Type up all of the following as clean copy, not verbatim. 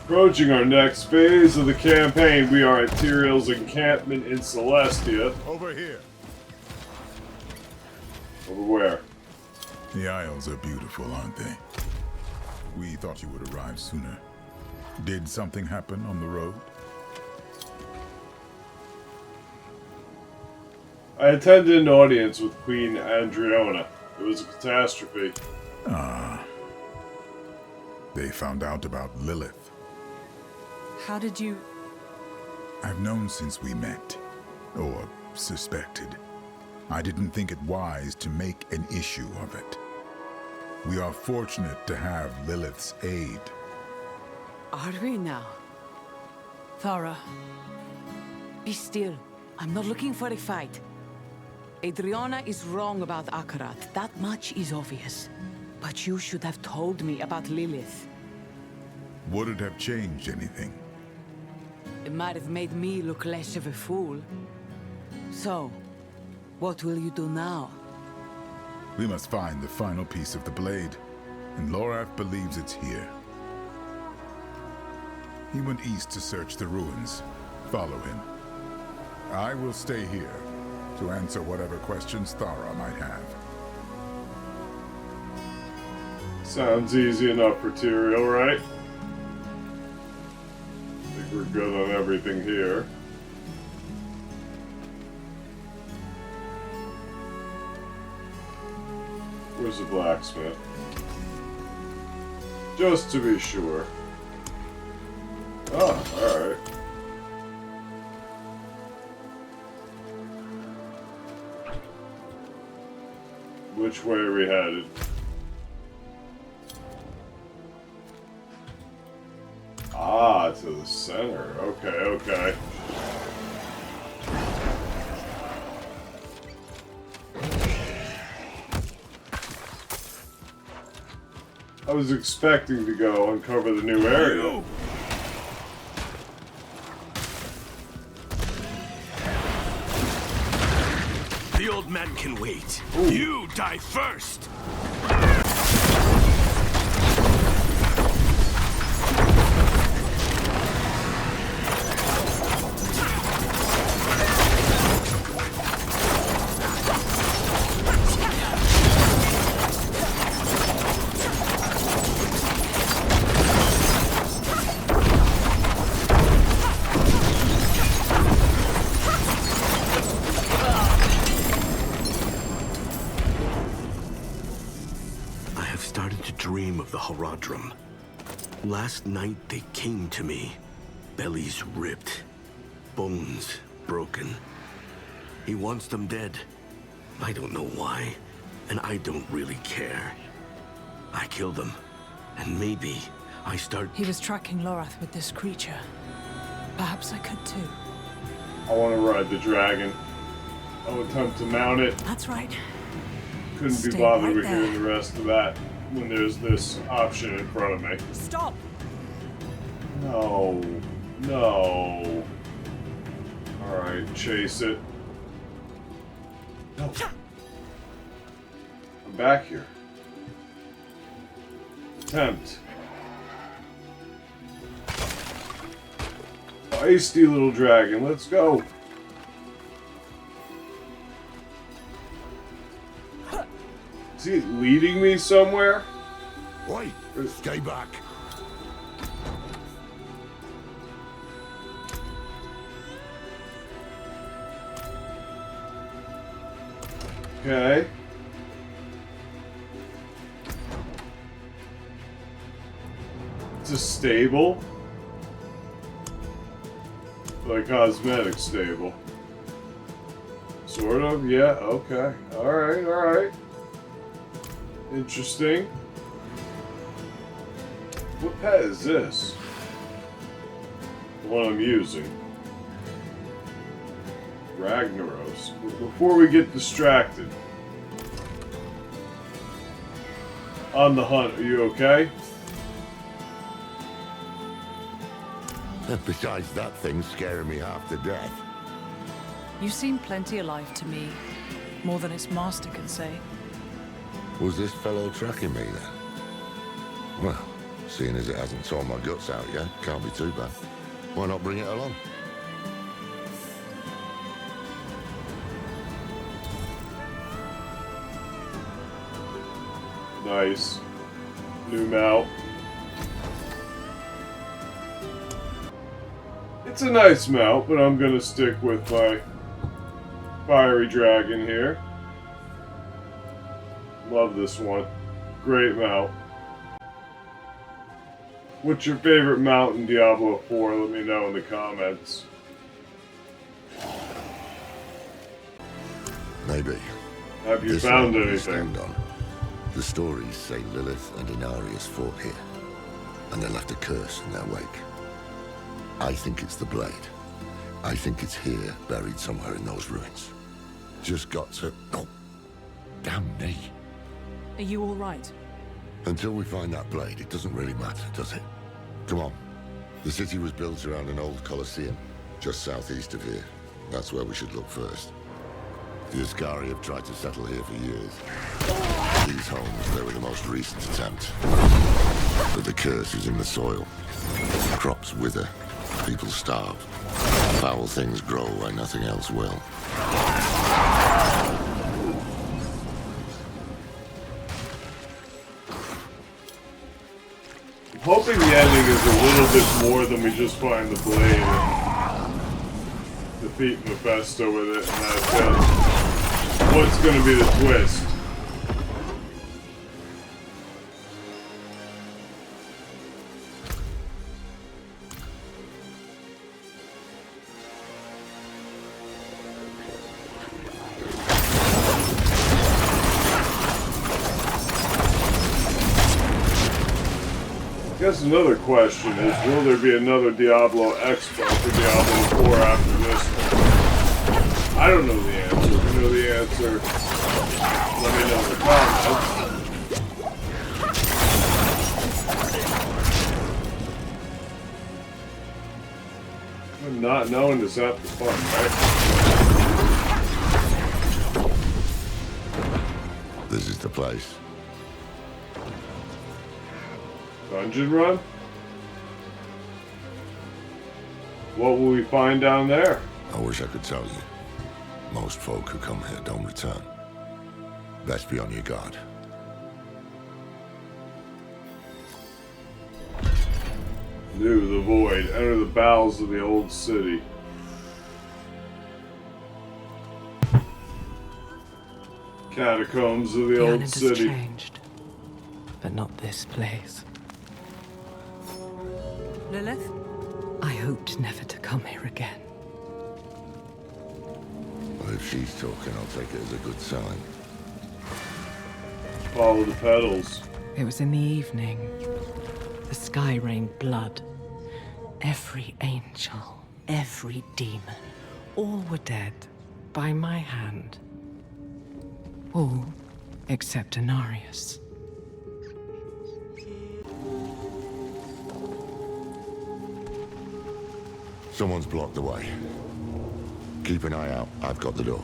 Approaching our next phase of the campaign, we are at Tyrael's encampment in Celestia. Over here. Over where? The Isles are beautiful, aren't they? We thought you would arrive sooner. Did something happen on the road? I attended an audience with Queen Andriona. It was a catastrophe. Ah. They found out about Lilith. How did you... I've known since we met. Or suspected. I didn't think it wise to make an issue of it. We are fortunate to have Lilith's aid. Are we now? Thara, be still. I'm not looking for a fight. Adriana is wrong about Akarat. That much is obvious. But you should have told me about Lilith. Would it have changed anything? It might have made me look less of a fool. So, what will you do now? We must find the final piece of the blade, and Lorath believes it's here. He went east to search the ruins. Follow him. I will stay here to answer whatever questions Thara might have. Sounds easy enough for Tyrael, right? I think we're good on everything here. Where's the blacksmith? Just to be sure. Oh, alright. Which way are we headed? Ah, to the center. Okay, okay. I was expecting to go uncover the new area. The old man can wait. Ooh. You die first! Last night they came to me, bellies ripped, bones broken. He wants them dead. I don't know why, and I don't really care. I kill them, and maybe I start... He was tracking Lorath with this creature. Perhaps I could too. I want to ride the dragon. I'll attempt to mount it. That's right. Couldn't be bothered with hearing the rest of that when there's this option in front of me. Stop! No. No. Alright, chase it. No. I'm back here. Attempt. Feisty little dragon, let's go. Is he leading me somewhere? Oi, stay back. Okay. It's a stable. Like cosmetic stable. Sort of, yeah, okay. Alright, alright. Interesting. What pet is this? The one I'm using. Ragnaros. Before we get distracted. On the hunt, are you okay? Besides that thing scaring me half to death. You seem plenty alive to me. More than its master can say. Was this fellow tracking me then? Well, Seeing as it hasn't torn my guts out yet, can't be too bad. Why not bring it along? Nice. New mount. It's a nice mount, but I'm gonna stick with my fiery dragon here. Love this one. Great mount. What's your favorite mount in Diablo 4? Let me know in the comments. Maybe. Have you This found one we anything? stand on. The stories say Lilith and Inarius fought here, and they left a curse in their wake. I think it's the blade. I think it's here, buried somewhere in those ruins. Just got to... Oh, damn me. Are you all right? Until we find that blade, it doesn't really matter, does it? Come on. The city was built around an old Colosseum, just southeast of here. That's where we should look first. The Ascari have tried to settle here for years. These homes, they were the most recent attempt. But the curse is in the soil. Crops wither, people starve. Foul things grow where nothing else will. I'm hoping the ending is a little bit more than we just find the blade and defeat Mephisto with it, and that's it. What's gonna be the twist? I guess another question is, will there be another Diablo Expo for Diablo 4 after this one? I don't know the answer. If you know the answer, let me know in the comments. Not knowing is half the fun, right? This is the place. Dungeon run? What will we find down there? I wish I could tell you. Most folk who come here don't return. Best be on your guard. New, the void. Enter the bowels of the old city. Catacombs of the old Has city. changed, but not this place. Lilith? I hoped never to come here again. Well, if she's talking, I'll take it as a good sign. Follow the petals. It was in the evening. The sky rained blood. Every angel, every demon, all were dead by my hand. All except Inarius. Someone's blocked the way. Keep an eye out. I've got the door.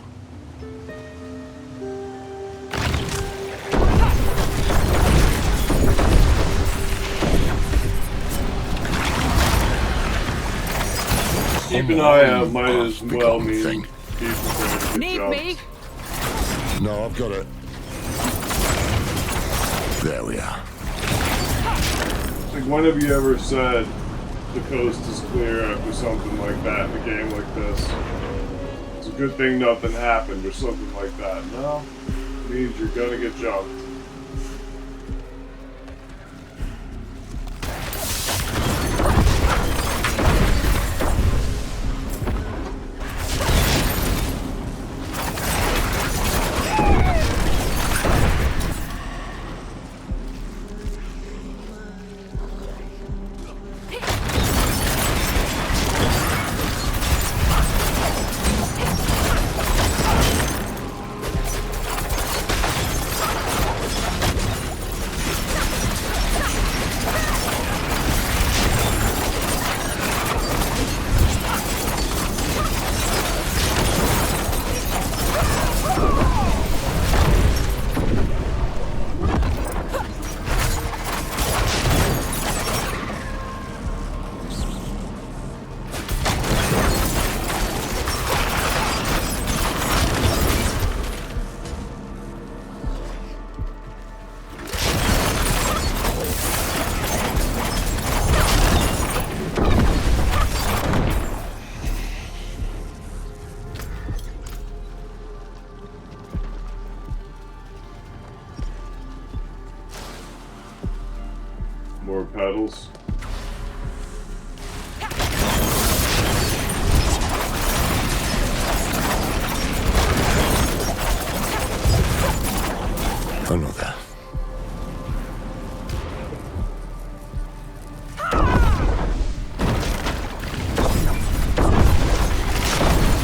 Keep an eye out might as well Become mean thing. people going to get Need jumped. me? No, I've got it. There we are. Like, when have you ever said the coast is clear after something like that in a game like this? It's a good thing nothing happened or something like that. No, it means you're gonna get jumped.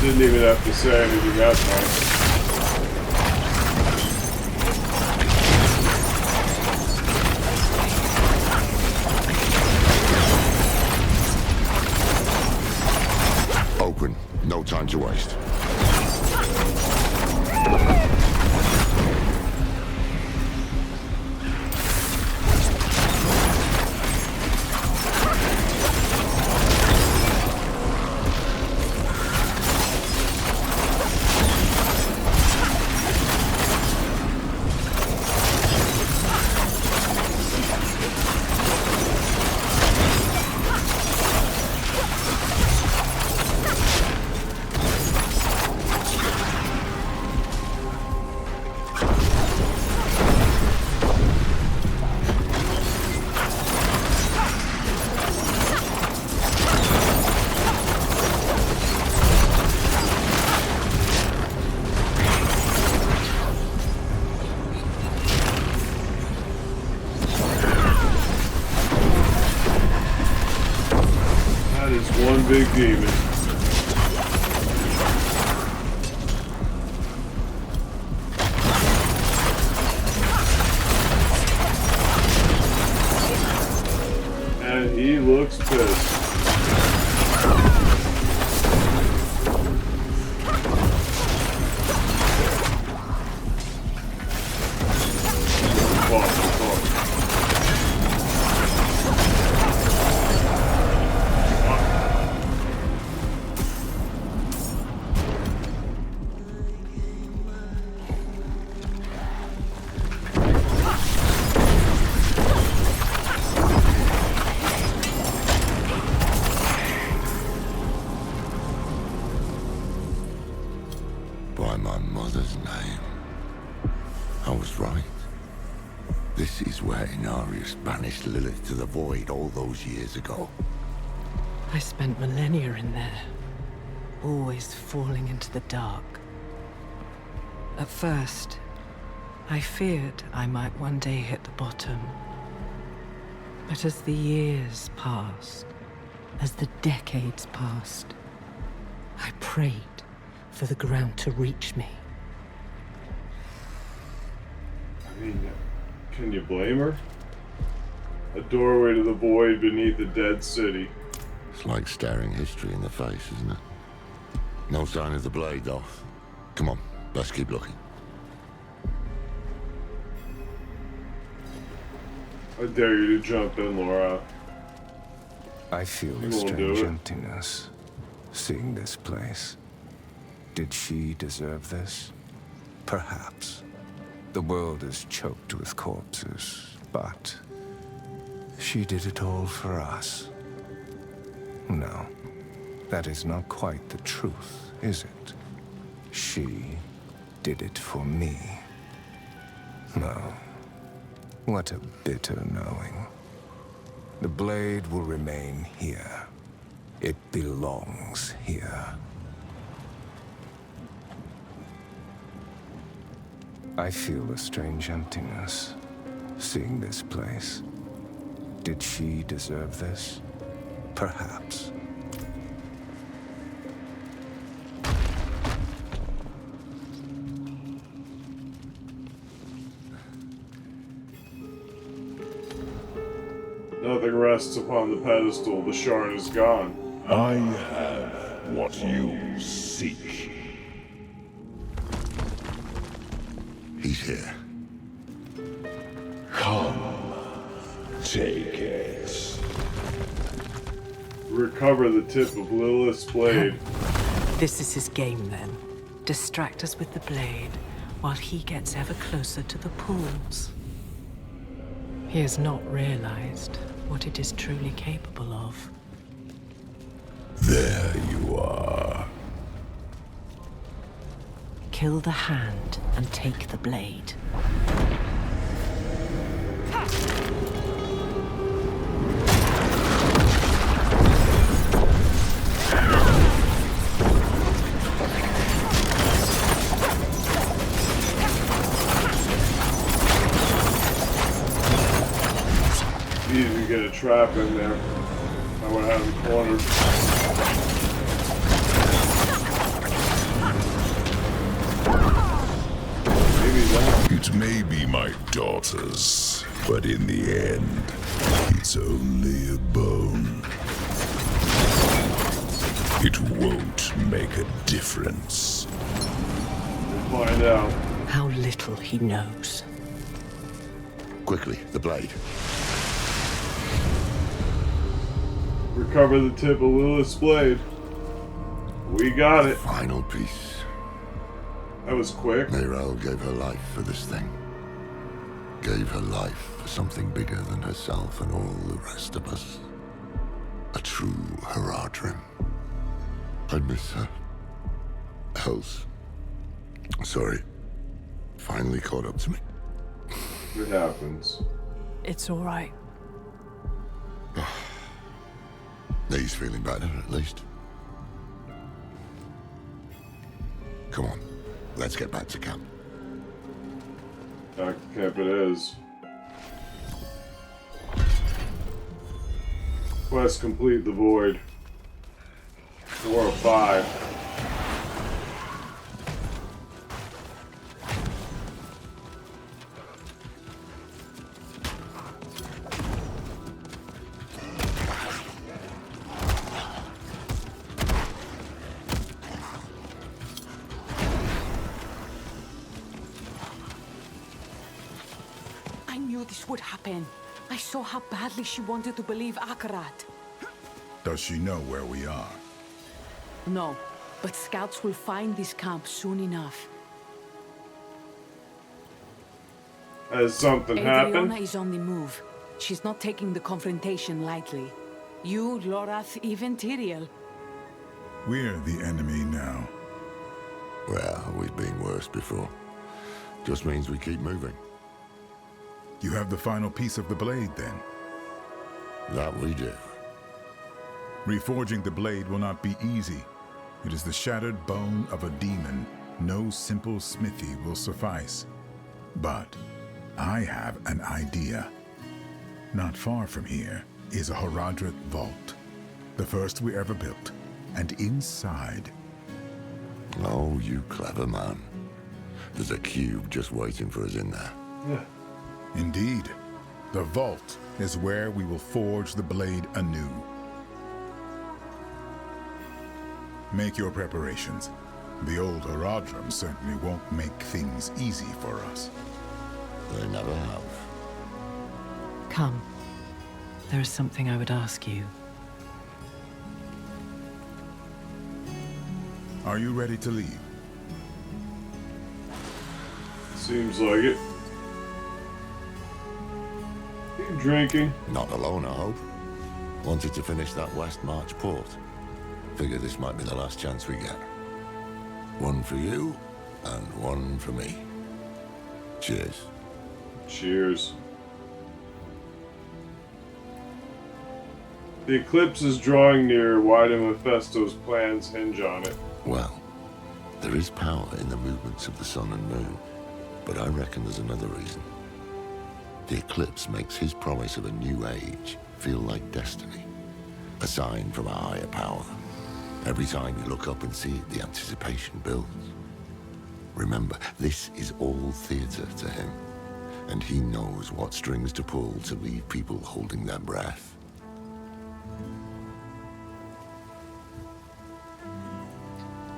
Didn't even have to say anything that time. Open. No time to waste. One big demon. And he looks pissed. By my mother's name. I was right. This is where Inarius banished Lilith to the void all those years ago. I spent millennia in there, always falling into the dark. At first, I feared I might one day hit the bottom. But as the years passed, as the decades passed, I prayed for the ground to reach me. I mean, can you blame her? A doorway to the void beneath a dead city. It's like staring history in the face, isn't it? No sign of the blade, though. Come on, let's keep looking. I dare you to jump in, Lorath. I feel You a won't do strange it. emptiness, seeing this place. Did she deserve this? Perhaps. The world is choked with corpses, but she did it all for us. No, that is not quite the truth, is it? She did it for me. No. What a bitter knowing. The blade will remain here. It belongs here. I feel a strange emptiness, seeing this place. Did she deserve this? Perhaps. Nothing rests upon the pedestal. The shard is gone. I have what you seek. He's here. Come, take it. Recover the tip of Lilith's blade. This is his game, then. Distract us with the blade, while he gets ever closer to the pools. He has not realized what it is truly capable of. There you are. Kill the hand and take the blade. Easy to get a trap in there. I would have him cornered. that? It may be my daughter's, but in the end, it's only a bone. It won't make a difference. We'll find out. How little he knows. Quickly, the blade. Recover the tip of Lilith's blade. We got it. Final piece. That was quick. Neyrelle gave her life for this thing. Gave her life for something bigger than herself and all the rest of us. A true Haradrim. I miss her. Else. Sorry. Finally caught up to me. It happens. It's all right. He's feeling better, at least. Come on. Let's get back to camp. Back to camp it is. Quest complete the void. 4 of 5. I knew this would happen. I saw how badly she wanted to believe Akarat. Does she know where we are? No, but scouts will find this camp soon enough. Has something happened? Adriana is on the move. She's not taking the confrontation lightly. You, Lorath, even Tyrael. We're the enemy now. Well, we've been worse before. Just means we keep moving. You have the final piece of the blade, then? That we do. Reforging the blade will not be easy. It is the shattered bone of a demon. No simple smithy will suffice. But I have an idea. Not far from here is a Haradric vault. The first we ever built. And inside... Oh, you clever man. There's a cube just waiting for us in there. Yeah. Indeed. The vault is where we will forge the blade anew. Make your preparations. The old Haradrim certainly won't make things easy for us. They never have. Come. There is something I would ask you. Are you ready to leave? Seems like it. You drinking? Not alone, I hope. Wanted to finish that West March port. Figure this might be the last chance we get. One for you, and one for me. Cheers. Cheers. The eclipse is drawing near. Why do Mephisto's plans hinge on it? Well, there is power in the movements of the sun and moon, but I reckon there's another reason. The eclipse makes his promise of a new age feel like destiny, a sign from a higher power. Every time you look up and see it, the anticipation builds. Remember, this is all theater to him, and he knows what strings to pull to leave people holding their breath.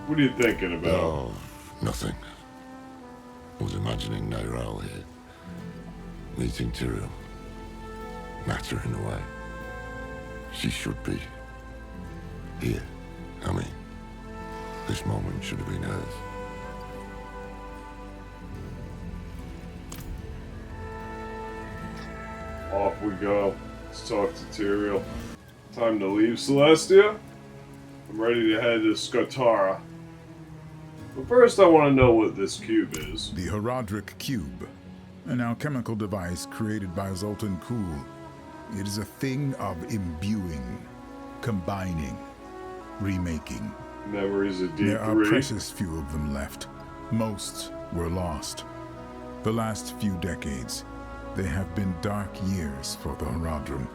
What are you thinking about? Oh, nothing. I was imagining Neyrelle here, meeting Tyrael, nattering away. She should be here. I mean, this moment should have been hers. Off we go. Let's talk to Tyrael. Time to leave Celestia. I'm ready to head to Skatara. But first I want to know what this cube is. The Haradric Cube, an alchemical device created by Zoltan Kuhl. It is a thing of imbuing, combining, remaking. Memories of D3. There are precious few of them left. Most were lost. The last few decades, they have been dark years for the Haradrim.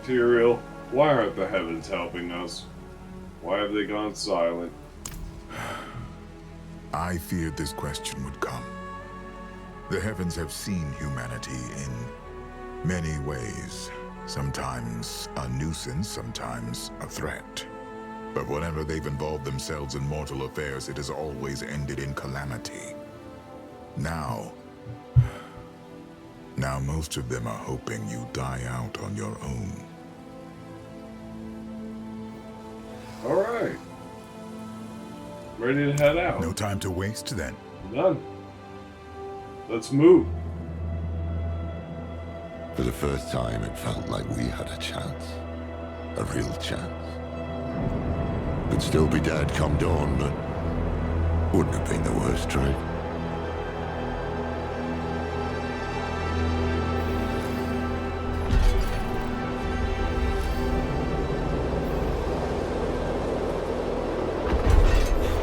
Tyrael, why aren't the heavens helping us? Why have they gone silent? I feared this question would come. The heavens have seen humanity in many ways. Sometimes a nuisance, sometimes a threat. But whenever they've involved themselves in mortal affairs, it has always ended in calamity. Now most of them are hoping you die out on your own. Alright. Ready to head out. No time to waste then. Done. Let's move. For the first time, it felt like we had a chance. A real chance. Could still be dead come dawn, but wouldn't have been the worst trade.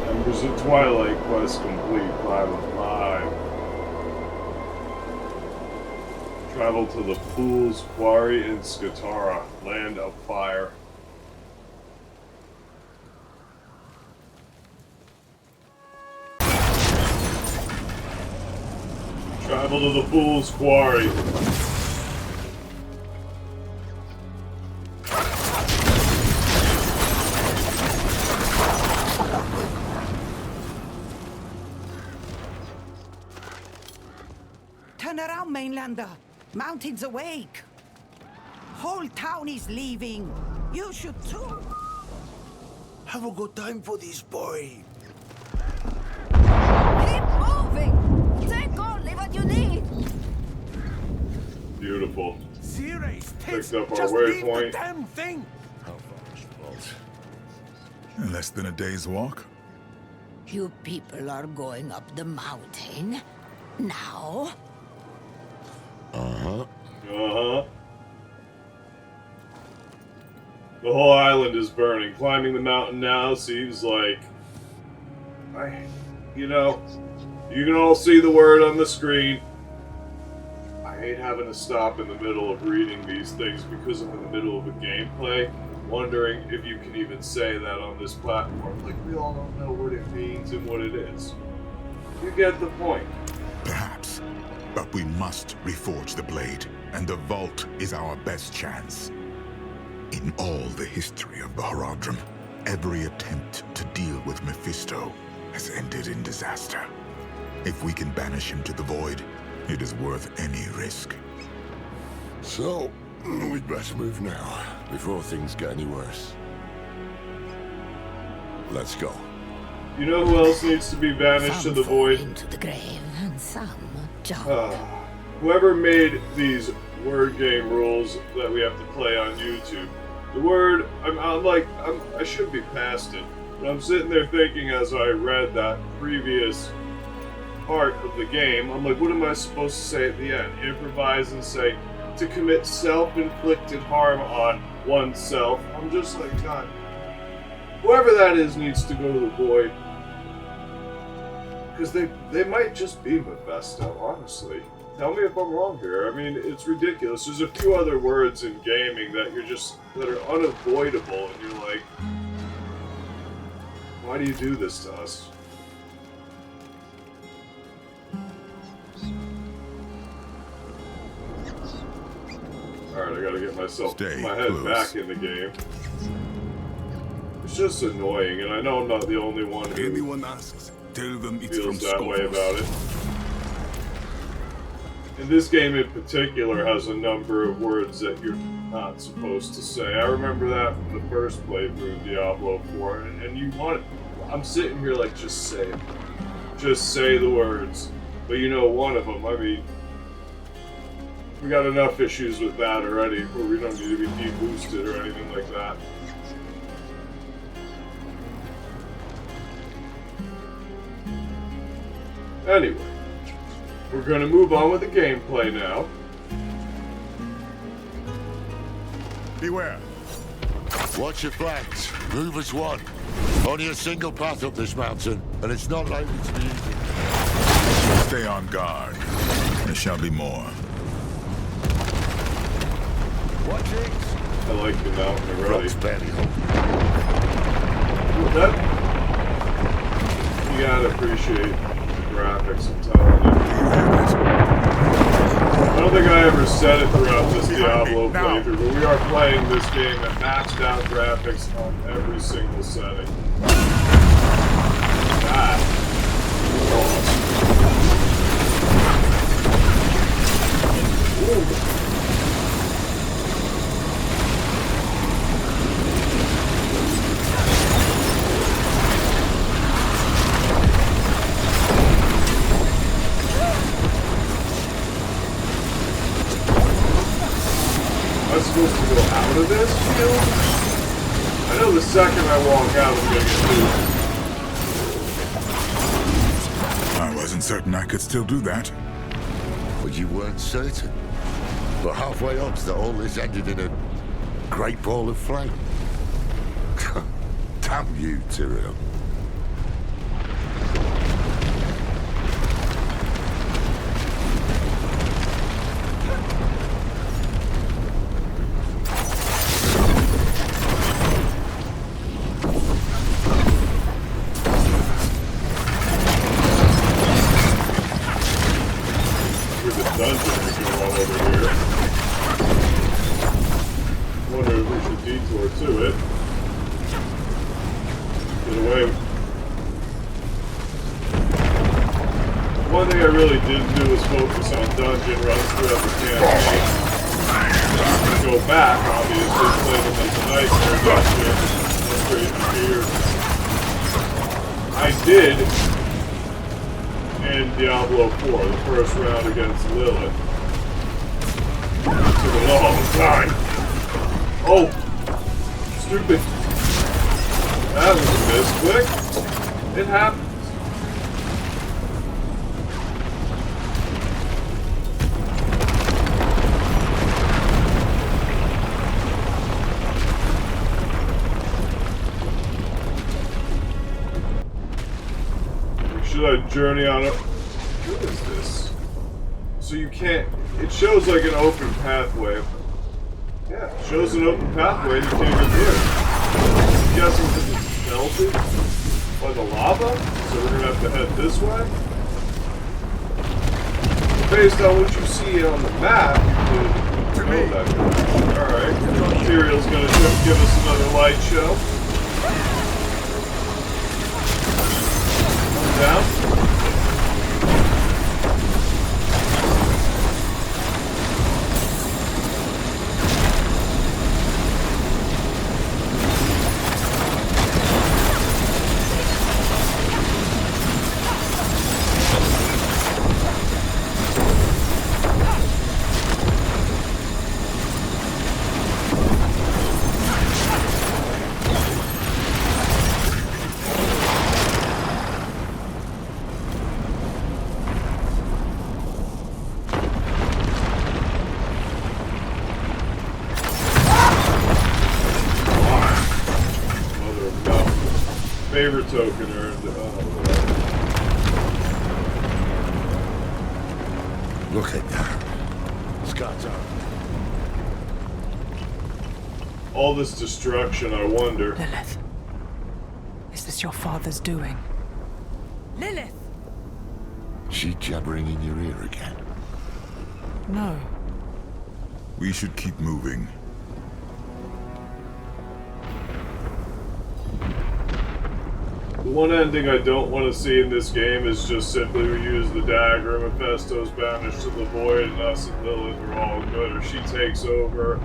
Members of Twilight Quest complete 5 of 5. Travel to the Fool's Quarry in Skatara, Land of Fire. Travel to the Fool's Quarry. Turn around, Mainlander. Mountain's awake. Whole town is leaving. You should too. Have a good time for this boy. Keep moving. Take only what you need. Beautiful. Serious, Picked up our just leave the waypoint. damn thing. How far is the vault? Less than a day's walk? You people are going up the mountain now. Uh-huh. Uh-huh. The whole island is burning. Climbing the mountain now seems like... you know, you can all see the word on the screen. I hate having to stop in the middle of reading these things because I'm in the middle of a gameplay. Wondering if you can even say that on this platform. Like, we all don't know what it means and what it is. You get the point. Perhaps. But we must reforge the blade, and the vault is our best chance. In all the history of the Horadrim, every attempt to deal with Mephisto has ended in disaster. If we can banish him to the void, it is worth any risk. So, we'd better move now, before things get any worse. Let's go. You know who else needs to be banished to the void? Into the grave, and some jump. Whoever made these word game rules that we have to play on YouTube. The word, I should be past it, but I'm sitting there thinking as I read that previous part of the game, I'm like, what am I supposed to say at the end? Improvise and say, to commit self-inflicted harm on oneself. I'm just like, God, whoever that is needs to go to the void. Because they might just be Mephisto, honestly. Tell me if I'm wrong here. I mean, it's ridiculous. There's a few other words in gaming that that are unavoidable, and you're like, why do you do this to us? Alright, I gotta get my head back in the game. It's just annoying, and I know I'm not the only one who Anyone asks, tell them it's from feels that way Scoffers. about it. And this game in particular has a number of words that you're not supposed to say. I remember that from the first playthrough of Diablo IV, and you want it. I'm sitting here like, just say it. Just say the words. But you know, one of them, I mean, we got enough issues with that already, where we don't need to be de-boosted or anything like that. Anyway, we're going to move on with the gameplay now. Beware. Watch your flanks. Move as one. Only a single path up this mountain, and it's not likely to be easy. Stay on guard. There shall be more. Watch it. I like the mountain already. Rock's barely holding. That You gotta appreciate the graphics, I'm telling you. I don't think I ever said it throughout this Diablo playthrough, but we are playing this game at maxed out graphics on every single setting. That is awesome. Ooh. Am I supposed to go out of this field? I know the second I walk out, I'm gonna get moved. I wasn't certain I could still do that. But you weren't certain. But halfway odds that all this ended in a great ball of flame. Damn you, Tyrael. One thing I really didn't do was focus on dungeon runs throughout the campaign. Go back, obviously, play them as a nightmare dungeon. That's great to hear. I did in Diablo IV, the first round against Lilith. It took a long time. Oh! Stupid. That was a misclick. It happens. Should I journey on it? What is this? So you can't... It shows like an open pathway. Yeah, it shows an open pathway and you can't get through it. I'm guessing because it's melted by the lava? So we're gonna have to head this way? Based on what you see on the map, you could know that direction. Alright, Imperial's gonna give us another light show. Down. Favorite token earned. Look at that. Scott's out. All this destruction, I wonder. Lilith. Is this your father's doing? Lilith! She jabbering in your ear again? No. We should keep moving. The one ending I don't want to see in this game is just simply we use the dagger, Mephisto's banished to the void, and us and Lilith are all good, or she takes over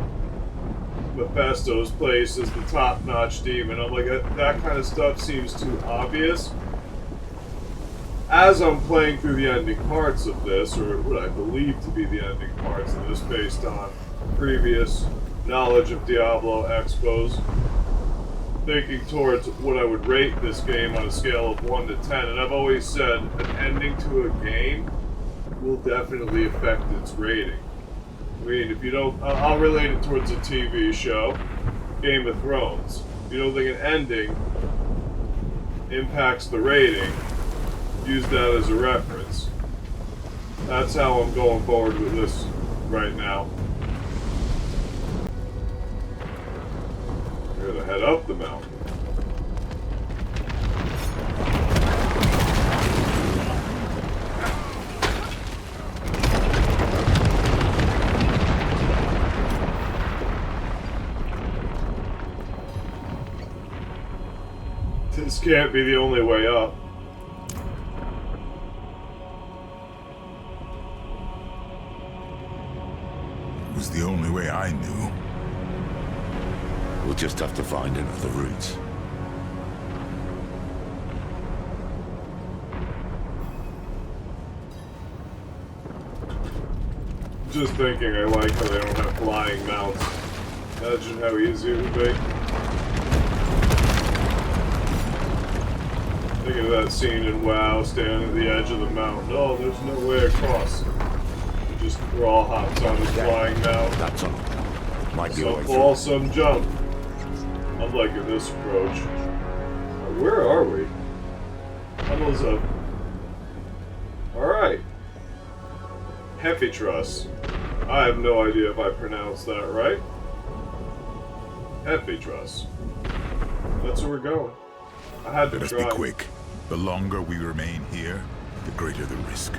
Mephisto's place as the top-notch demon. I'm like, that kind of stuff seems too obvious. As I'm playing through the ending parts of this, or what I believe to be the ending parts of this based on previous knowledge of Diablo expos, thinking towards what I would rate this game on a scale of 1 to 10, and I've always said an ending to a game will definitely affect its rating. I mean, if you don't, I'll relate it towards a TV show, Game of Thrones. If you don't think an ending impacts the rating, use that as a reference. That's how I'm going forward with this right now. We're gonna head up the mountain. This can't be the only way up. It was the only way I knew. We'll just have to find another route. Just thinking, I like how they don't have flying mounts. Imagine how easy it would be. Thinking of that scene in WoW, standing at the edge of the mountain. Oh, there's no way across. Just raw hops on his flying mount. That's all. Might be a way Some through. fall, some jump. I'm liking this approach. Where are we? Tunnels up. Alright. Hephaestus. I have no idea if I pronounced that right. Hephaestus. That's where we're going. I had to Let us try. be quick. The longer we remain here, the greater the risk.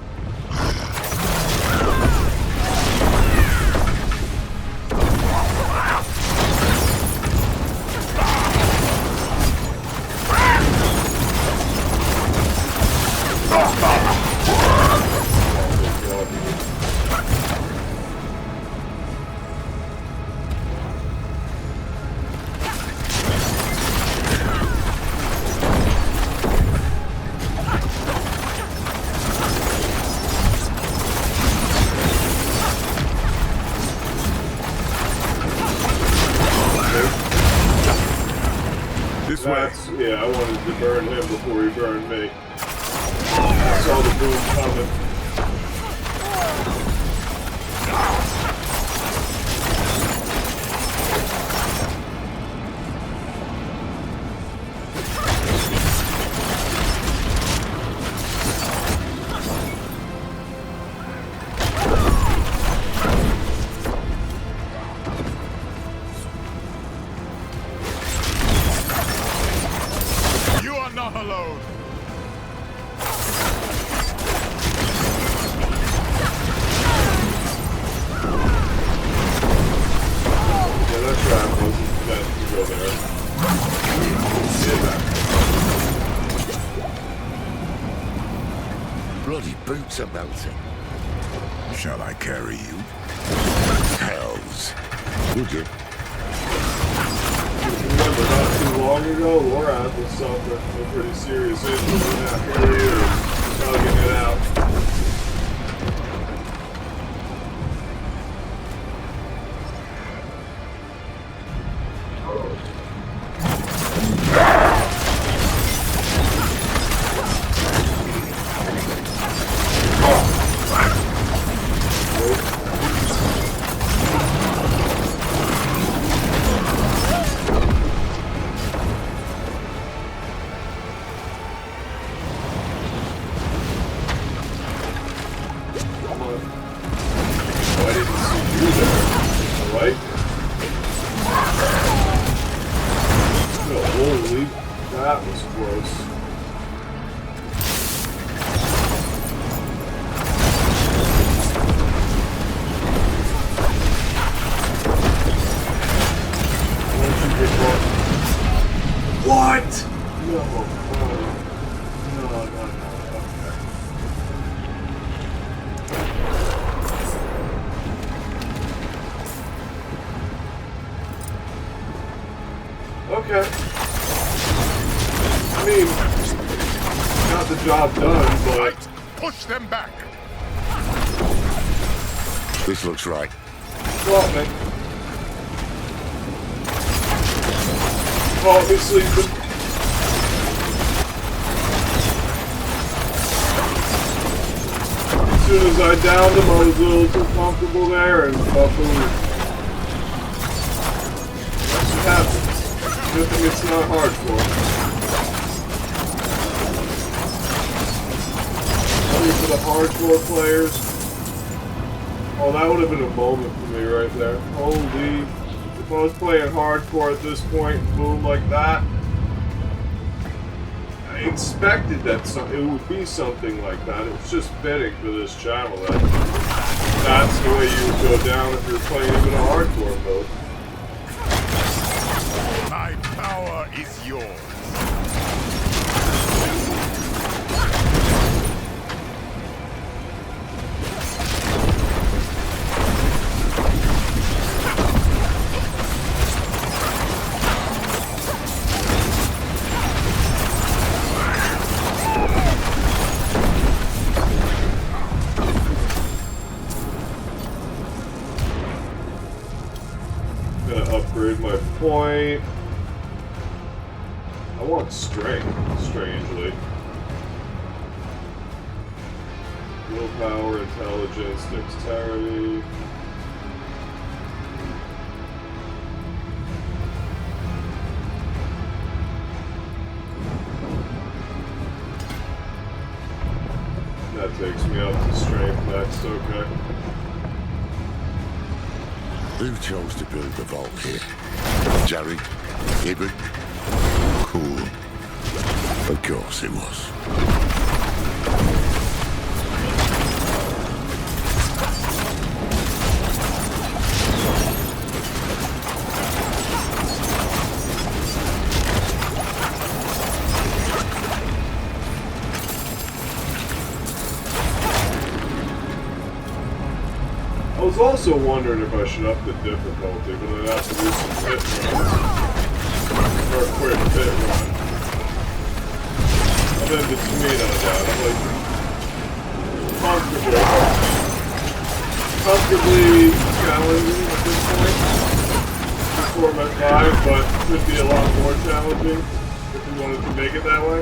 This way. Yeah, I wanted to burn him before he burned me. I saw the boom coming. You are not alone. Yeah, that trap wasn't meant to go there. Bloody boots are melting. Shall I carry you? Hells. Would you? Remember, not too long ago, Lorath was suffering from a pretty serious injury in that period, tugging it out. I didn't see you there, right? Oh, holy, that was close. What? No. No. Okay. I mean, got the job done, but... Push them back. This looks right. Well, man. Obviously, as soon as I downed him, I was a little too comfortable there, and boom. That's what happens. Good thing it's not hardcore. Only for the hardcore players. Oh, that would have been a moment for me right there. Holy. If I was playing hardcore at this point, boom, like that. I expected that it would be something like that. It was just fitting for this channel that that's the way you would go down if you're playing even a hardcore mode. My power is yours. Gonna upgrade my point. I want strength, strangely. Willpower, intelligence, dexterity. That takes me up to strength next, okay. Who chose to build the vault here? Jerry? Ibn? Cool. Of course it was. I was also wondering if I should up the difficulty, but I'd have to do some pit runs. Or a quick pit run. I'm in between on that. I'm like comfortably challenging at this point. Before I'm at 5, but could be a lot more challenging if we wanted to make it that way.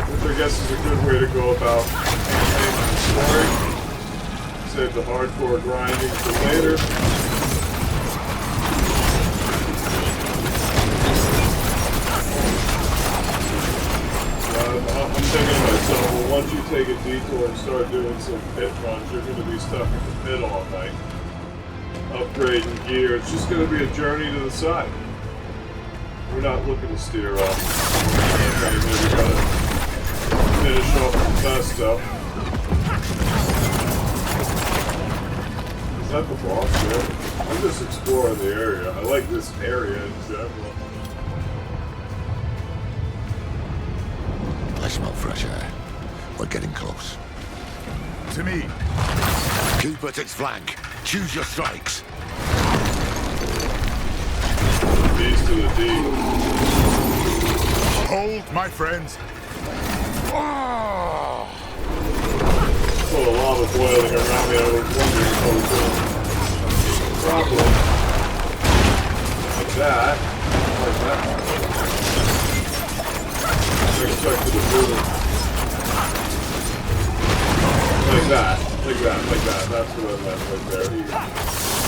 Which I guess is a good way to go about campaigning the story. Save the hardcore grinding for later. I'm thinking to myself, well, once you take a detour and start doing some pit runs, you're going to be stuck in the pit all night. Upgrading gear. It's just going to be a journey to the side. We're not looking to steer off. Okay, maybe we got to finish off the best stuff. Is that the boss there? I'm just exploring the area. I like this area in general. I smell fresh air. We're getting close. To me. Keep at its flank. Choose your strikes. Beast to the D. Hold, my friends. Oh! Saw the lava boiling around me. I was wondering if I was doing a problem. Like that. Like that. I expected to do it. Like that. Like that. Like that. That's what I meant right there.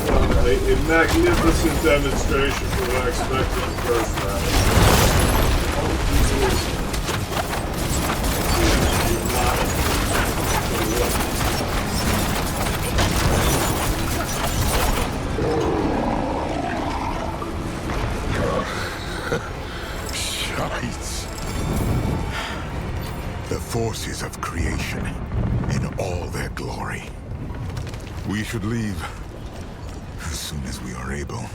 A magnificent demonstration for what I expected in the first round. Oh, Jesus. The forces of creation in all their glory. We should leave as soon as we are able.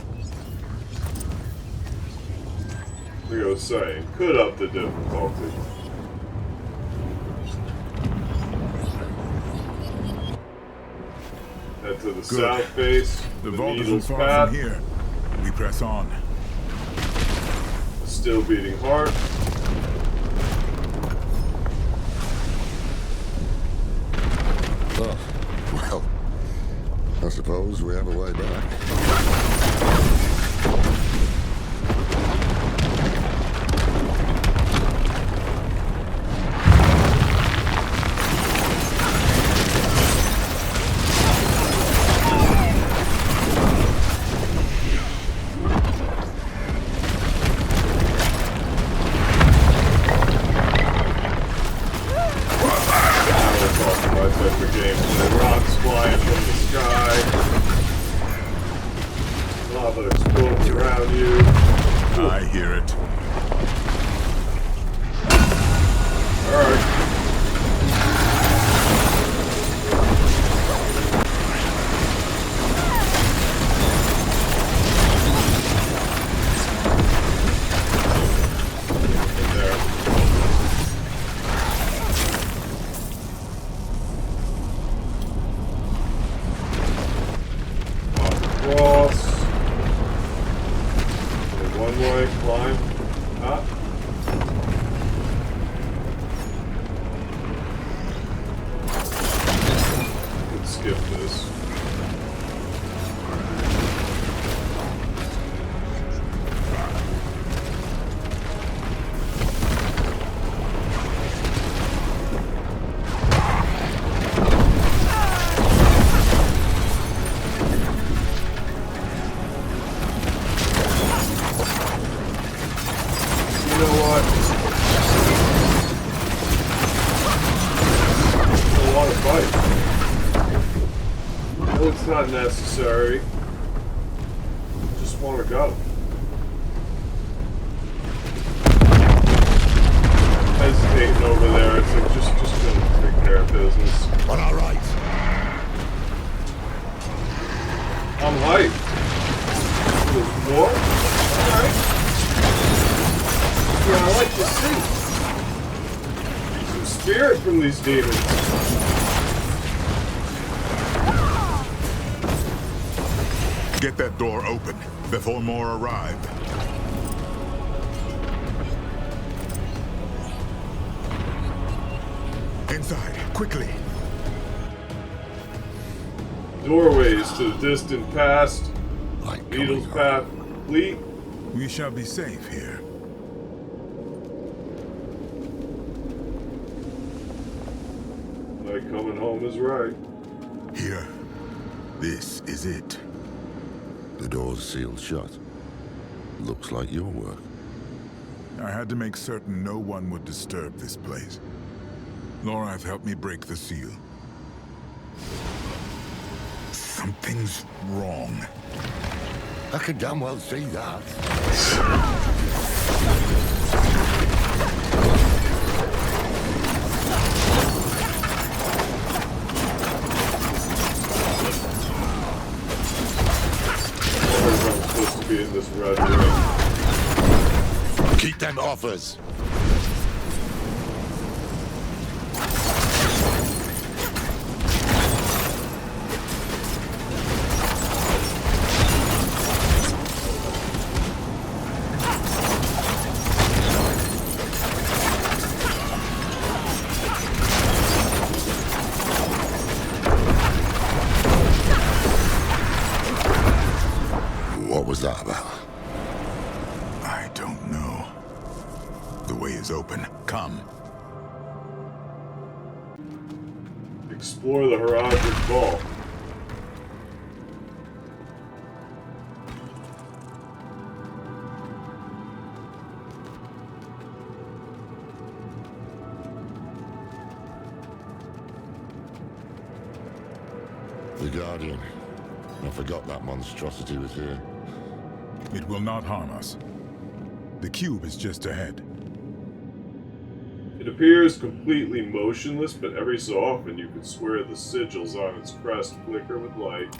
Like I was saying, could up the difficulty. Head to the south face. The vault isn't needle's far path. from here. We press on. A still beating heart. Oh, well, I suppose we have a way back. fight. No, it's not necessary. Just want to go. Hesitating over there. It's like just gonna take care of business. Well, all right. I'm hyped. There's more? Alright. Yeah, I like to see some spirit from these demons. Get that door open before more arrive. Inside, quickly. Doorways to the distant past. Like Needle's coming path complete. We shall be safe here. Like coming home is right. Here. This is it. The door's sealed shut. Looks like your work. I had to make certain no one would disturb this place. Lorath helped me break the seal. Something's wrong. I could damn well see that. Everyone's supposed to be in this red room. Keep them off us. What was that about? I don't know. The way is open. Come. Explore the Horadric Vault. The Guardian. I forgot that monstrosity was here. It will not harm us. The cube is just ahead. It appears completely motionless, but every so often you can swear the sigils on its crest flicker with light.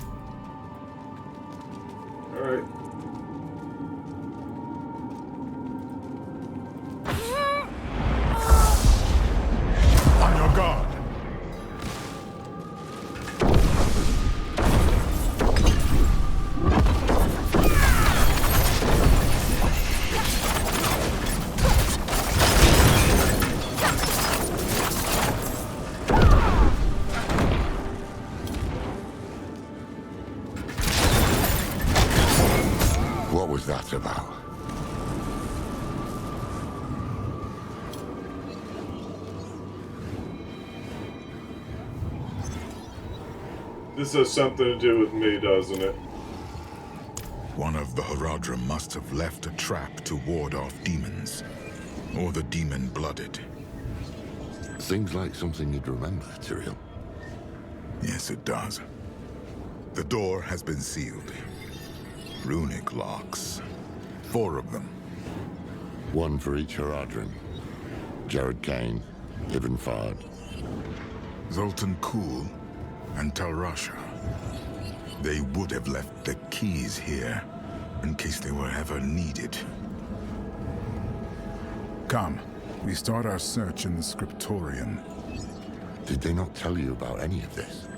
Alright. On your guard. What was that about? This has something to do with me, doesn't it? One of the Horadrim must have left a trap to ward off demons. Or the demon-blooded. Seems like something you'd remember, Tyrael. Yes, it does. The door has been sealed. Runic locks. 4 of them. One for each Horadrim. Jared Kane, Ibn Fard. Zoltan Kuhl and Talrasha. They would have left the keys here in case they were ever needed. Come, we start our search in the scriptorium. Did they not tell you about any of this?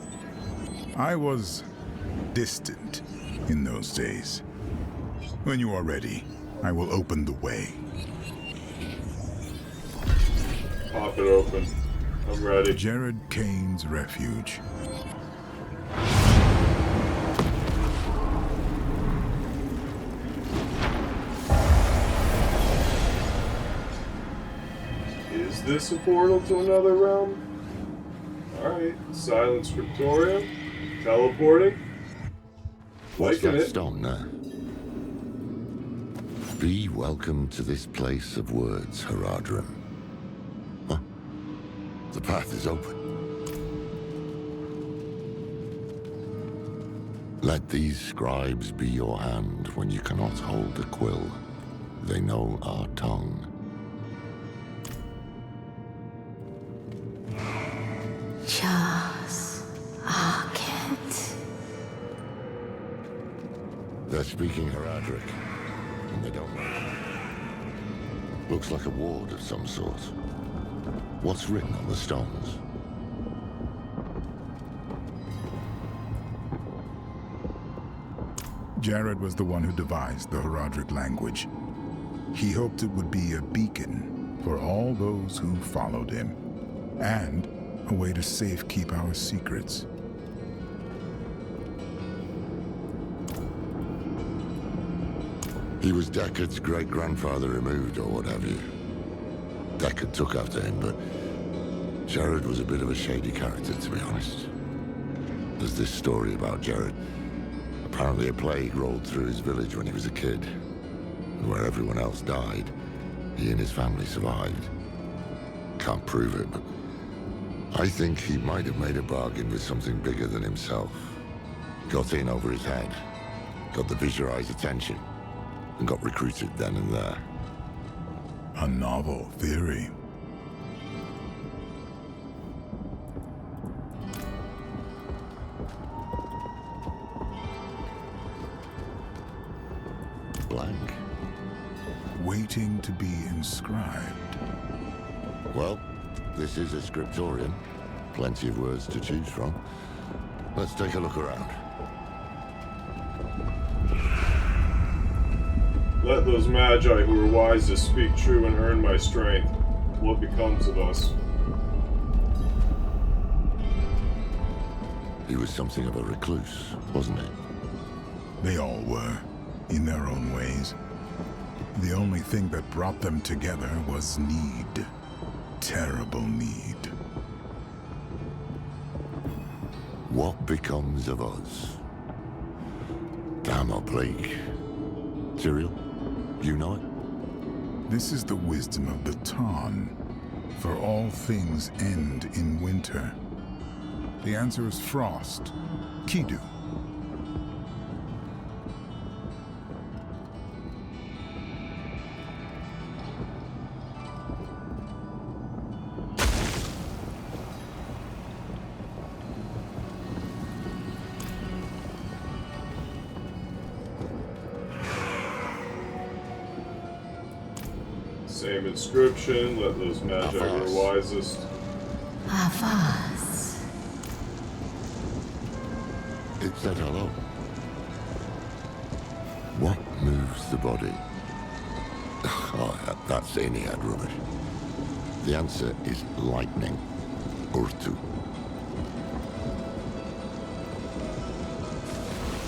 I was distant in those days. When you are ready, I will open the way. Pop it open. I'm ready. Jared Kane's refuge. Is this a portal to another realm? Alright. Silent scriptorium. Teleporting. What's Liking that it. stone there? Be welcome to this place of words, Horadrim. Huh? The path is open. Let these scribes be your hand when you cannot hold a quill. They know our tongue. Charles Arquette. They're speaking Heradric, and they don't know. Looks like a ward of some sort. What's written on the stones? Jared was the one who devised the Heradric language. He hoped it would be a beacon for all those who followed him, and a way to safekeep our secrets. He was Deckard's great-grandfather removed, or what have you. Deckard took after him, but Jared was a bit of a shady character, to be honest. There's this story about Jared. Apparently a plague rolled through his village when he was a kid, and where everyone else died, he and his family survived. Can't prove it, but I think he might have made a bargain with something bigger than himself. Got in over his head, got the Viserais' attention, and got recruited then and there. A novel theory. Blank. Waiting to be inscribed. Well, this is a scriptorium. Plenty of words to choose from. Let's take a look around. Let those magi who are wisest speak true and earn my strength. What becomes of us? He was something of a recluse, wasn't he? They all were, in their own ways. The only thing that brought them together was need. Terrible need. What becomes of us? Damn oblique. Tyrael, you know it? This is the wisdom of the Tarn. For all things end in winter. The answer is frost. Kidu. Same inscription, let those magi who are wisest. Avaz. It said hello. What moves the body? Oh, that's Aenead rubbish. The answer is lightning. Urtu.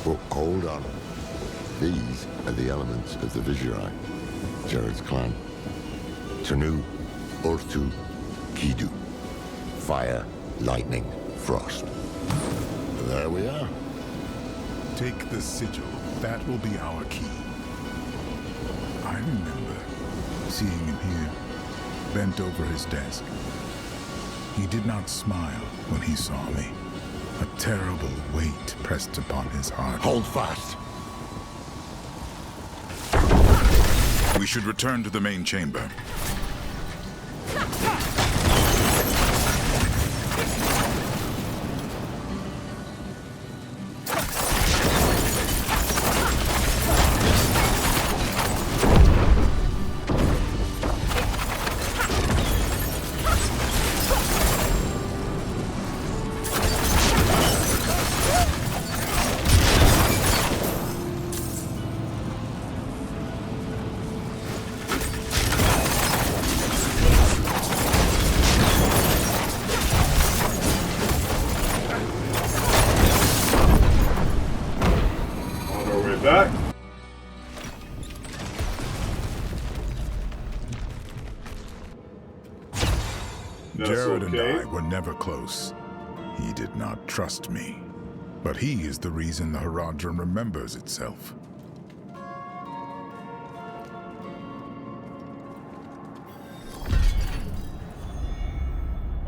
But hold on. These are the elements of the Viserai, Jared's clan. Tanu, Urtu, Kidu. Fire, lightning, frost. There we are. Take the sigil. That will be our key. I remember seeing him here, bent over his desk. He did not smile when he saw me. A terrible weight pressed upon his heart. Hold fast. We should return to the main chamber. Back. Jared and I were never close. He did not trust me. But he is the reason the Heradrim remembers itself.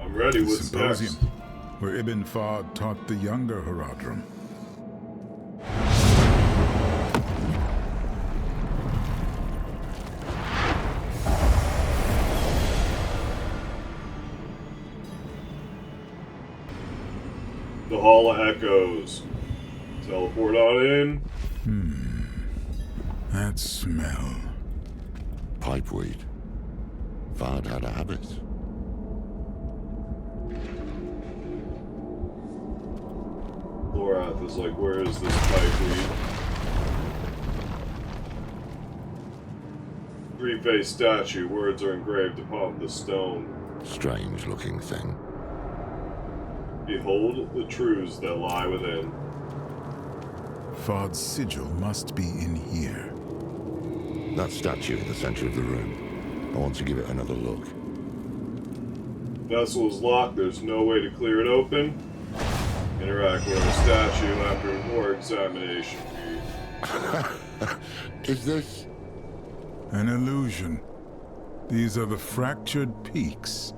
I'm ready. The What's symposium, next? where Ibn Fahd taught the younger Heradrim. the Hall of Echoes. Teleport on in. That smell. Pipeweed. Fard had a habit. Lorath is like, where is this pipeweed? Three-faced statue. Words are engraved upon the stone. Strange looking thing. Behold the truths that lie within. Fard's sigil must be in here. That statue in the center of the room. I want to give it another look. Vessel is locked. There's no way to clear it open. Interact with the statue after more examination. Is this? An illusion. These are the fractured peaks.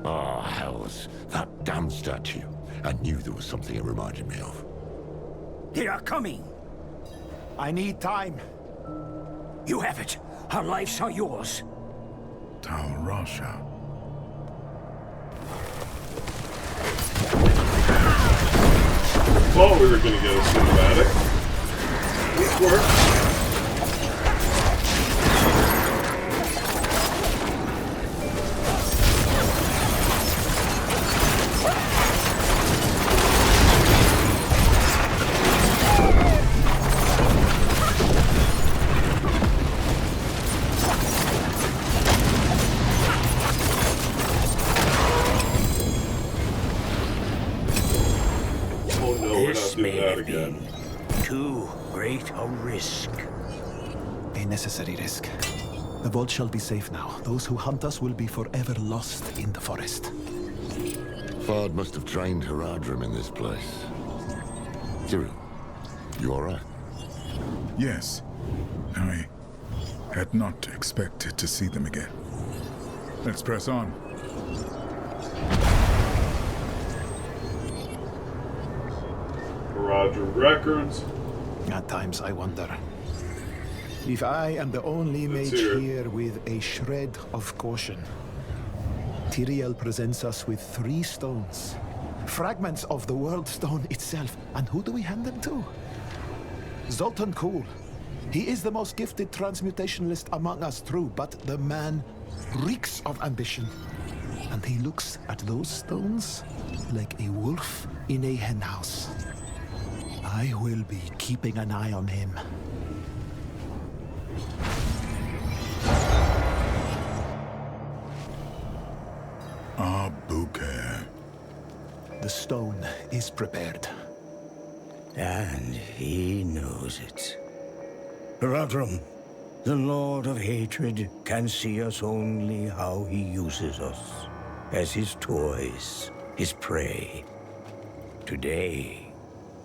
Oh, hells. That damn statue. I knew there was something it reminded me of. They are coming. I need time. You have it. Our lives are yours. Tal Rasha. Thought we were gonna get a cinematic. This works. This may have been too great a risk. A necessary risk. The vault shall be safe now. Those who hunt us will be forever lost in the forest. Fard must have trained Haradrim in this place. Cyril, you alright? Yes. I had not expected to see them again. Let's press on. Haradrim records. At times I wonder if I am the only mage here with a shred of caution. Tyrael presents us with 3 stones. Fragments of the World Stone itself. And who do we hand them to? Zoltan Kuhl. He is the most gifted transmutationalist among us, true, but the man reeks of ambition. And he looks at those stones like a wolf in a henhouse. I will be keeping an eye on him. Bouquet. The stone is prepared. And he knows it. Haradrim, the Lord of Hatred, can see us only how he uses us. As his toys, his prey. Today,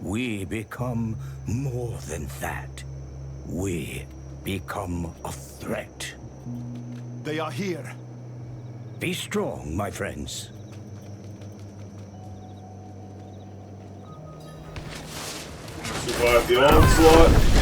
we become more than that. We become a threat. They are here. Be strong, my friends. Survive the onslaught.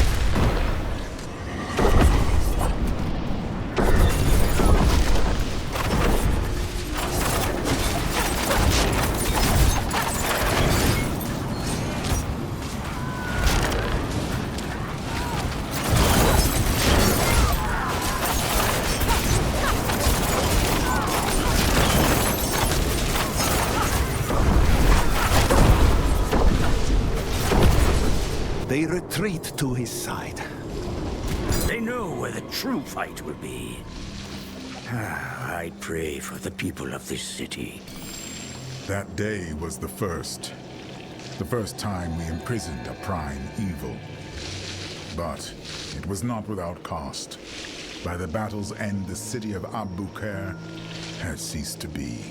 They retreat to his side. They know where the true fight will be. I pray for the people of this city. That day was the first. The first time we imprisoned a prime evil. But it was not without cost. By the battle's end, the city of Abu-Kher has ceased to be.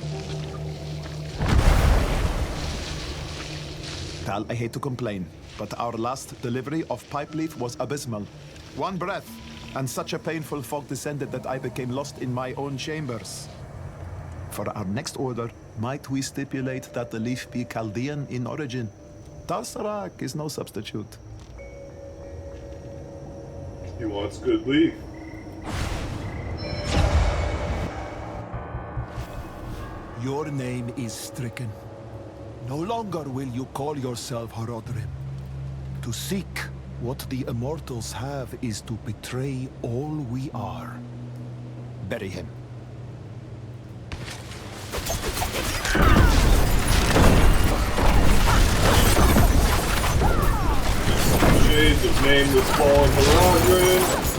Tal, I hate to complain, but our last delivery of pipe leaf was abysmal. One breath, and such a painful fog descended that I became lost in my own chambers. For our next order, might we stipulate that the leaf be Chaldean in origin? Tarsarak is no substitute. He wants good leaf. Your name is stricken. No longer will you call yourself Horodrim. To seek what the immortals have is to betray all we are. Bury him. Shades of nameless fallen Horodrim.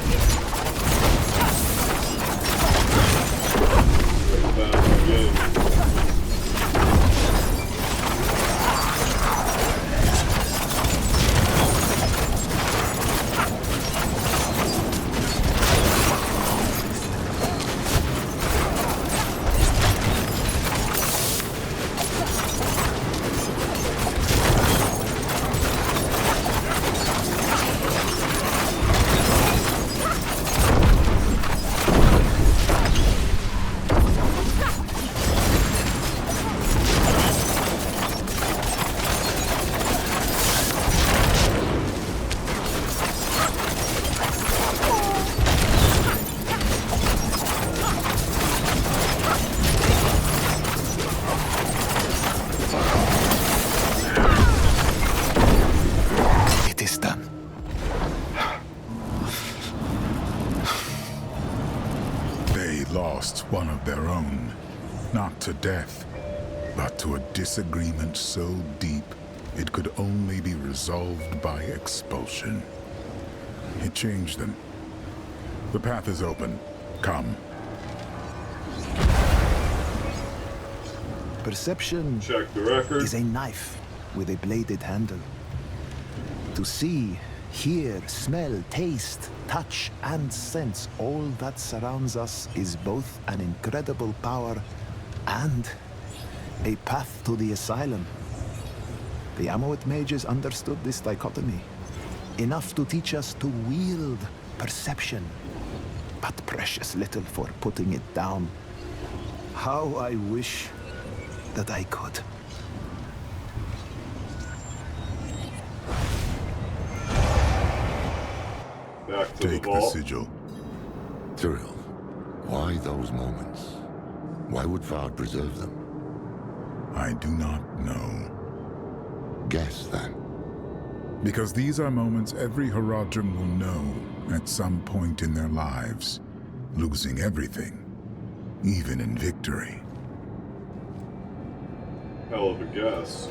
One of their own, not to death, but to a disagreement so deep it could only be resolved by expulsion. It changed them. The path is open. Come. Perception check the record. Is a knife with a bladed handle. To see, hear, smell, taste, touch, and sense all that surrounds us is both an incredible power and a path to the asylum. The Amoet mages understood this dichotomy, enough to teach us to wield perception, but precious little for putting it down. How I wish that I could. Back to Take the vault. sigil. Tyrael, why those moments? Why would Fard preserve them? I do not know. Guess, then. Because these are moments every Horodrim will know at some point in their lives, losing everything, even in victory. Hell of a guess.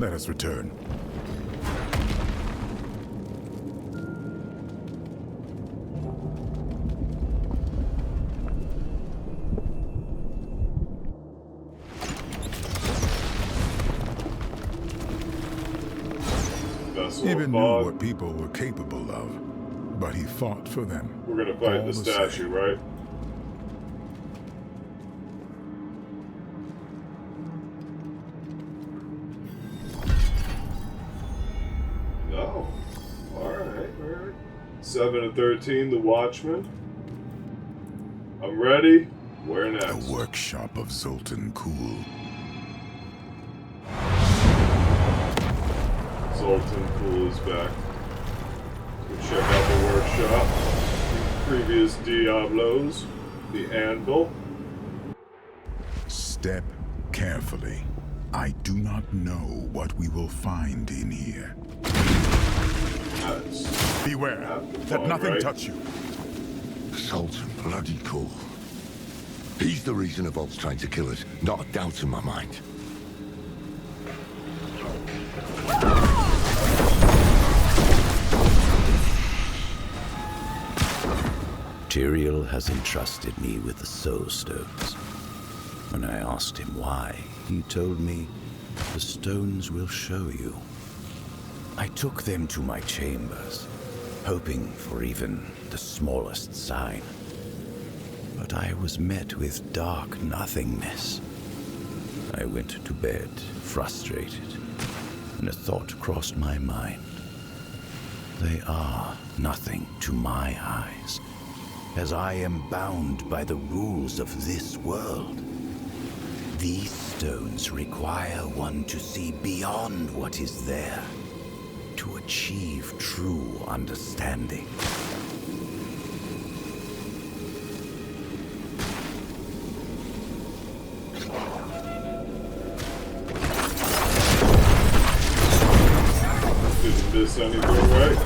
Let us return. Even knew what people were capable of, but he fought for them. We're gonna fight the statue, right? No. Alright. 7 and 13, the Watchman. I'm ready. Where next? The workshop of Zoltan Kuhl. Zoltan Kuhl is back. Let's check out the workshop. Previous Diablos. The anvil. Step carefully. I do not know what we will find in here. Beware that nothing touch you. Zoltan bloody Kuhl. He's the reason Evolt's trying to kill us. Not a doubt in my mind. Tyrael has entrusted me with the Soul Stones. When I asked him why, he told me, the stones will show you. I took them to my chambers, hoping for even the smallest sign. But I was met with dark nothingness. I went to bed, frustrated, and a thought crossed my mind. They are nothing to my eyes, as I am bound by the rules of this world. These stones require one to see beyond what is there, to achieve true understanding. this anything, right?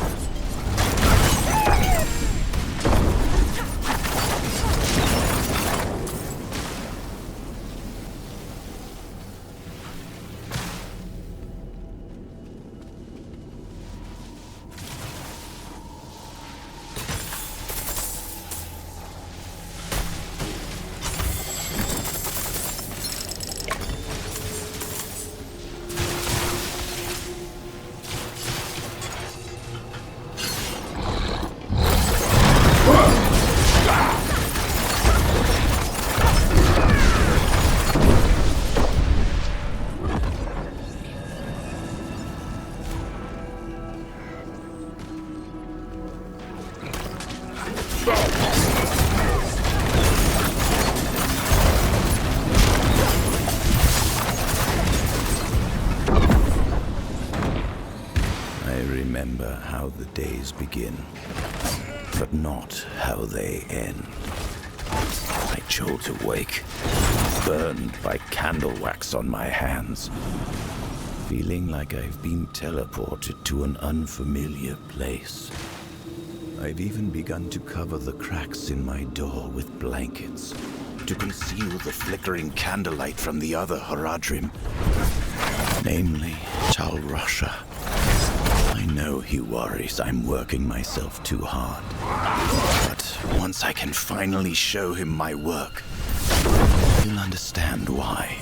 How the days begin, but not how they end. I jolt awake, burned by candle wax on my hands, feeling like I've been teleported to an unfamiliar place. I've even begun to cover the cracks in my door with blankets, to conceal the flickering candlelight from the other Haradrim, namely Talrasha. I know he worries I'm working myself too hard. But once I can finally show him my work, he'll understand why.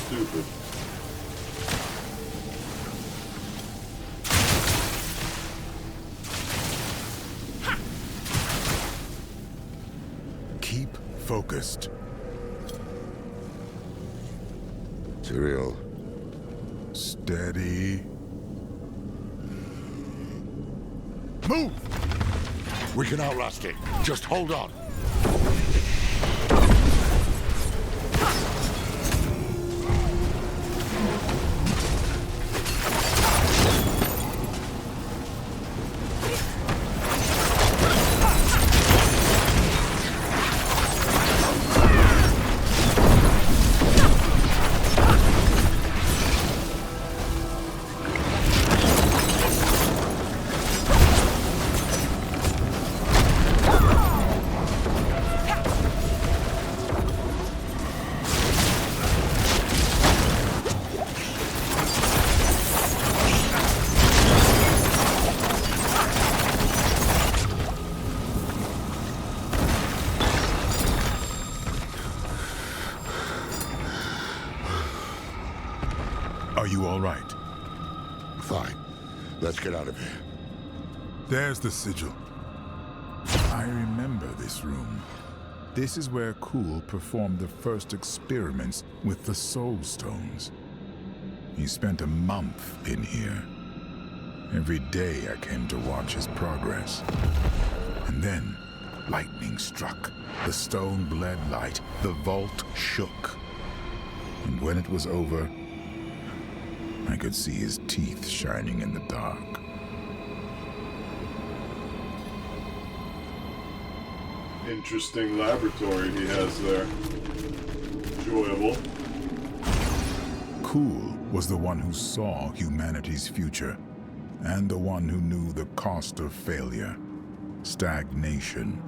Stupid. Keep focused. Tyrael. Steady. Move! We can outlast it. Just hold on. Are you all right? Fine. Let's get out of here. There's the sigil. I remember this room. This is where Kuhl performed the first experiments with the Soul Stones. He spent a month in here. Every day I came to watch his progress. And then, lightning struck. The stone bled light. The vault shook. And when it was over, I could see his teeth shining in the dark. Interesting laboratory he has there. Enjoyable. Kuhl was the one who saw humanity's future, and the one who knew the cost of failure, stagnation.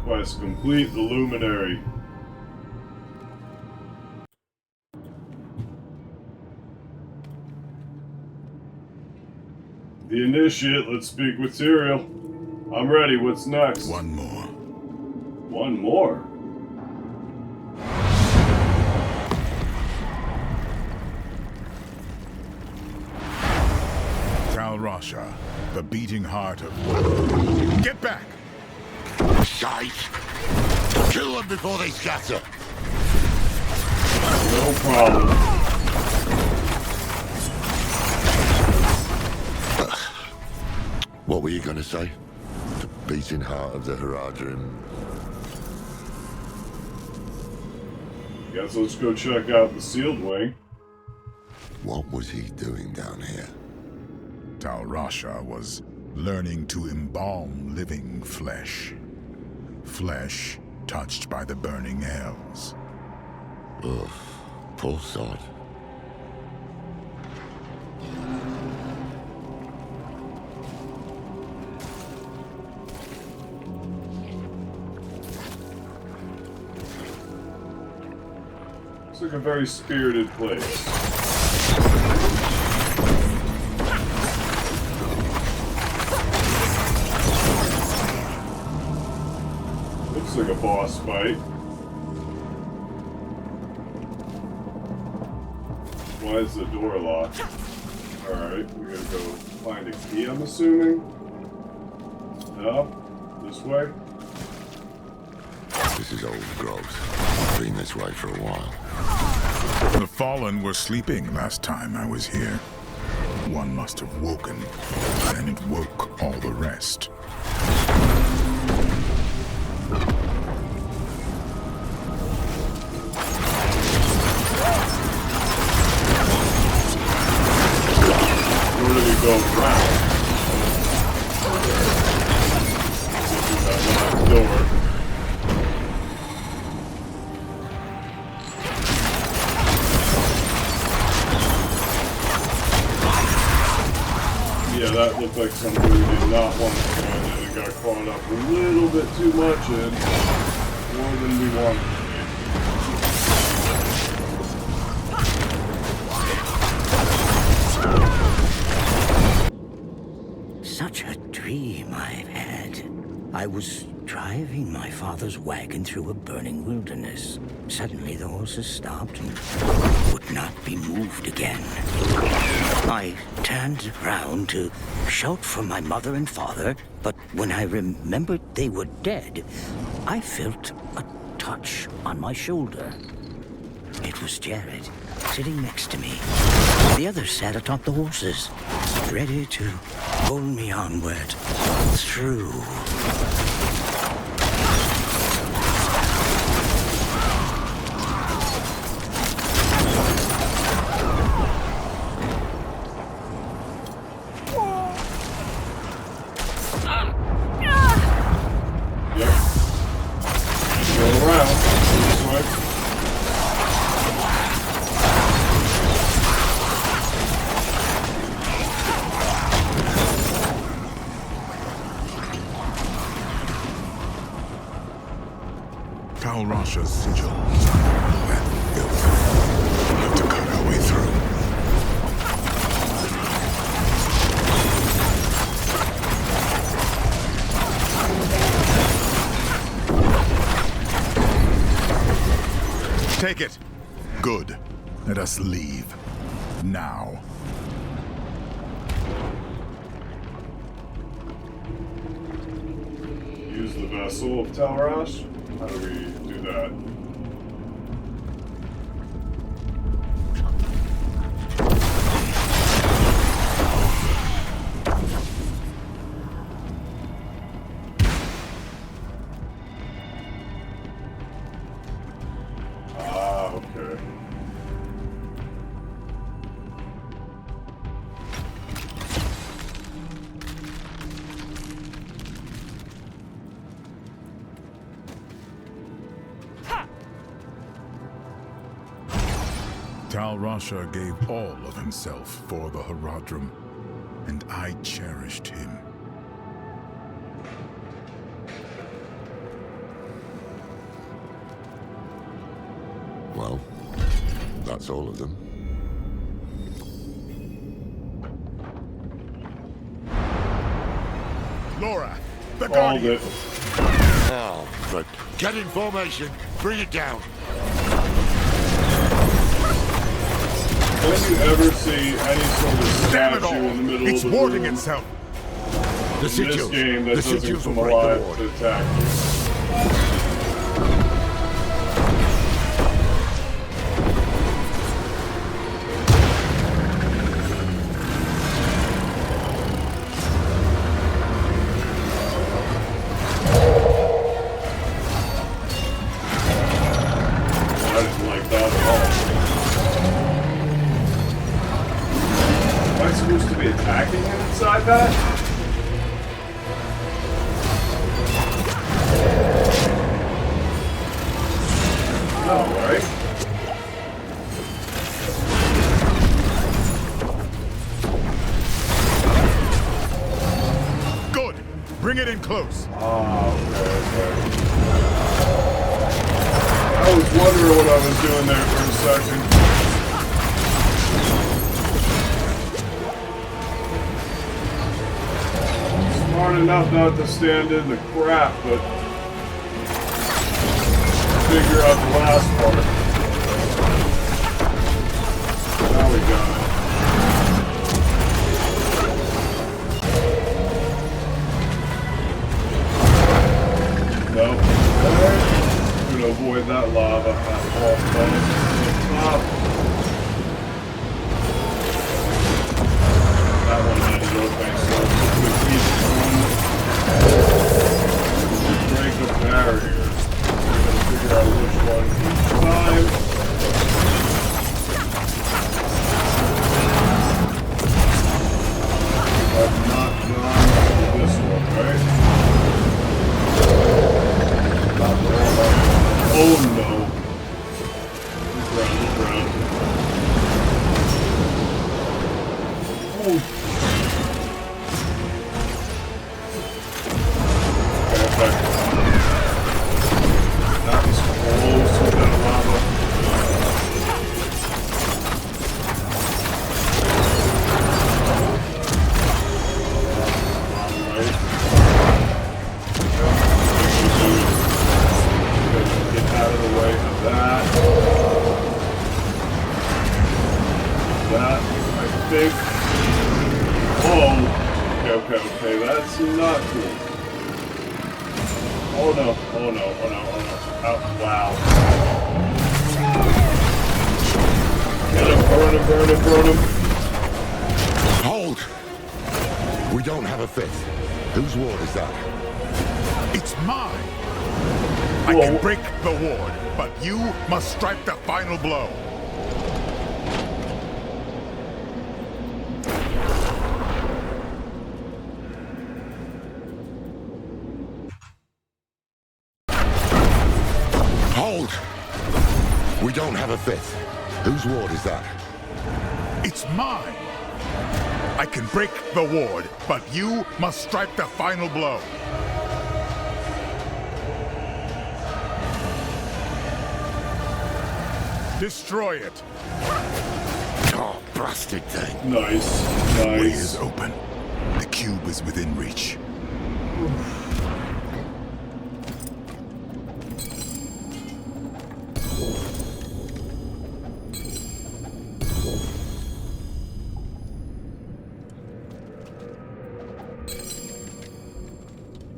Quest complete, the Luminary. The Initiate, let's speak with Tyrael. I'm ready, what's next? One more. One more? Talrasha, the beating heart of... Get back! Shite! Kill them before they scatter! No problem. What were you gonna say? The beating heart of the Haradrim. Guess let's go check out the sealed wing. What was he doing down here? Tal Rasha was learning to embalm living flesh. Flesh touched by the burning hells. Ugh, poor sod. It's like a very spirited place. Looks like a boss fight. Why is the door locked? Alright, we gotta go find a key, I'm assuming. Up? This way? This is old growth. Been this way for a while. The Fallen were sleeping last time I was here. One must have woken, and it woke all the rest. Where do we go around? That last door. Yeah, that looked like something we did not want to find, and it got caught up a little bit too much in, more than we wanted to be. Such a dream I've had. I was driving my father's wagon through a burning wilderness. Suddenly the horses stopped and would not be moved again. I turned around to shout for my mother and father, but when I remembered they were dead, I felt a touch on my shoulder. It was Jared, sitting next to me. The others sat atop the horses, ready to pull me onward through. Tal Rasha's sigil. That filth. We'll have to cut our way through. Take it. Good. Let us leave. Now. Use the vessel of Tal Rasha? How do we do that? Ah, okay. Tal Rasha gave all of himself for the Haradrim, and I cherished him. Well, that's all of them. Lorath, the Called Guardian! it. Oh, but get in formation. Bring it down. When you ever see any sort of statue in the middle It's of the warding room itself. in this game that doesn't come alive to attack you? supposed to be attacking him inside that? No, right? Good. Bring it in close. Oh, okay. I was wondering what I was doing there for a second. Smart enough not to stand in the crap, but figure out the last part. Now we got it. Nope. I'm gonna avoid that lava. That wall falls to the top. That one ended open, so we keep going. Break the barriers. We're gonna figure out which one each time. I've not gone to this one, right? Oh no. Look around, look around. Oh. Okay. That was close to that lava. Out of the way of that. That, I think. Oh, okay, that's not cool. Oh no, oh no, oh no, oh no. Oh, wow. Get him, burn him, burn him, burn him. Hold! We don't have a fifth. Whose ward is that? It's mine. I can break the ward, but you must strike the final blow. Hold! We don't have a fifth. Whose ward is that? It's mine. I can break the ward, but you must strike the final blow. Destroy it. Oh, blasted thing. Nice, nice. Way is open. The cube is within reach.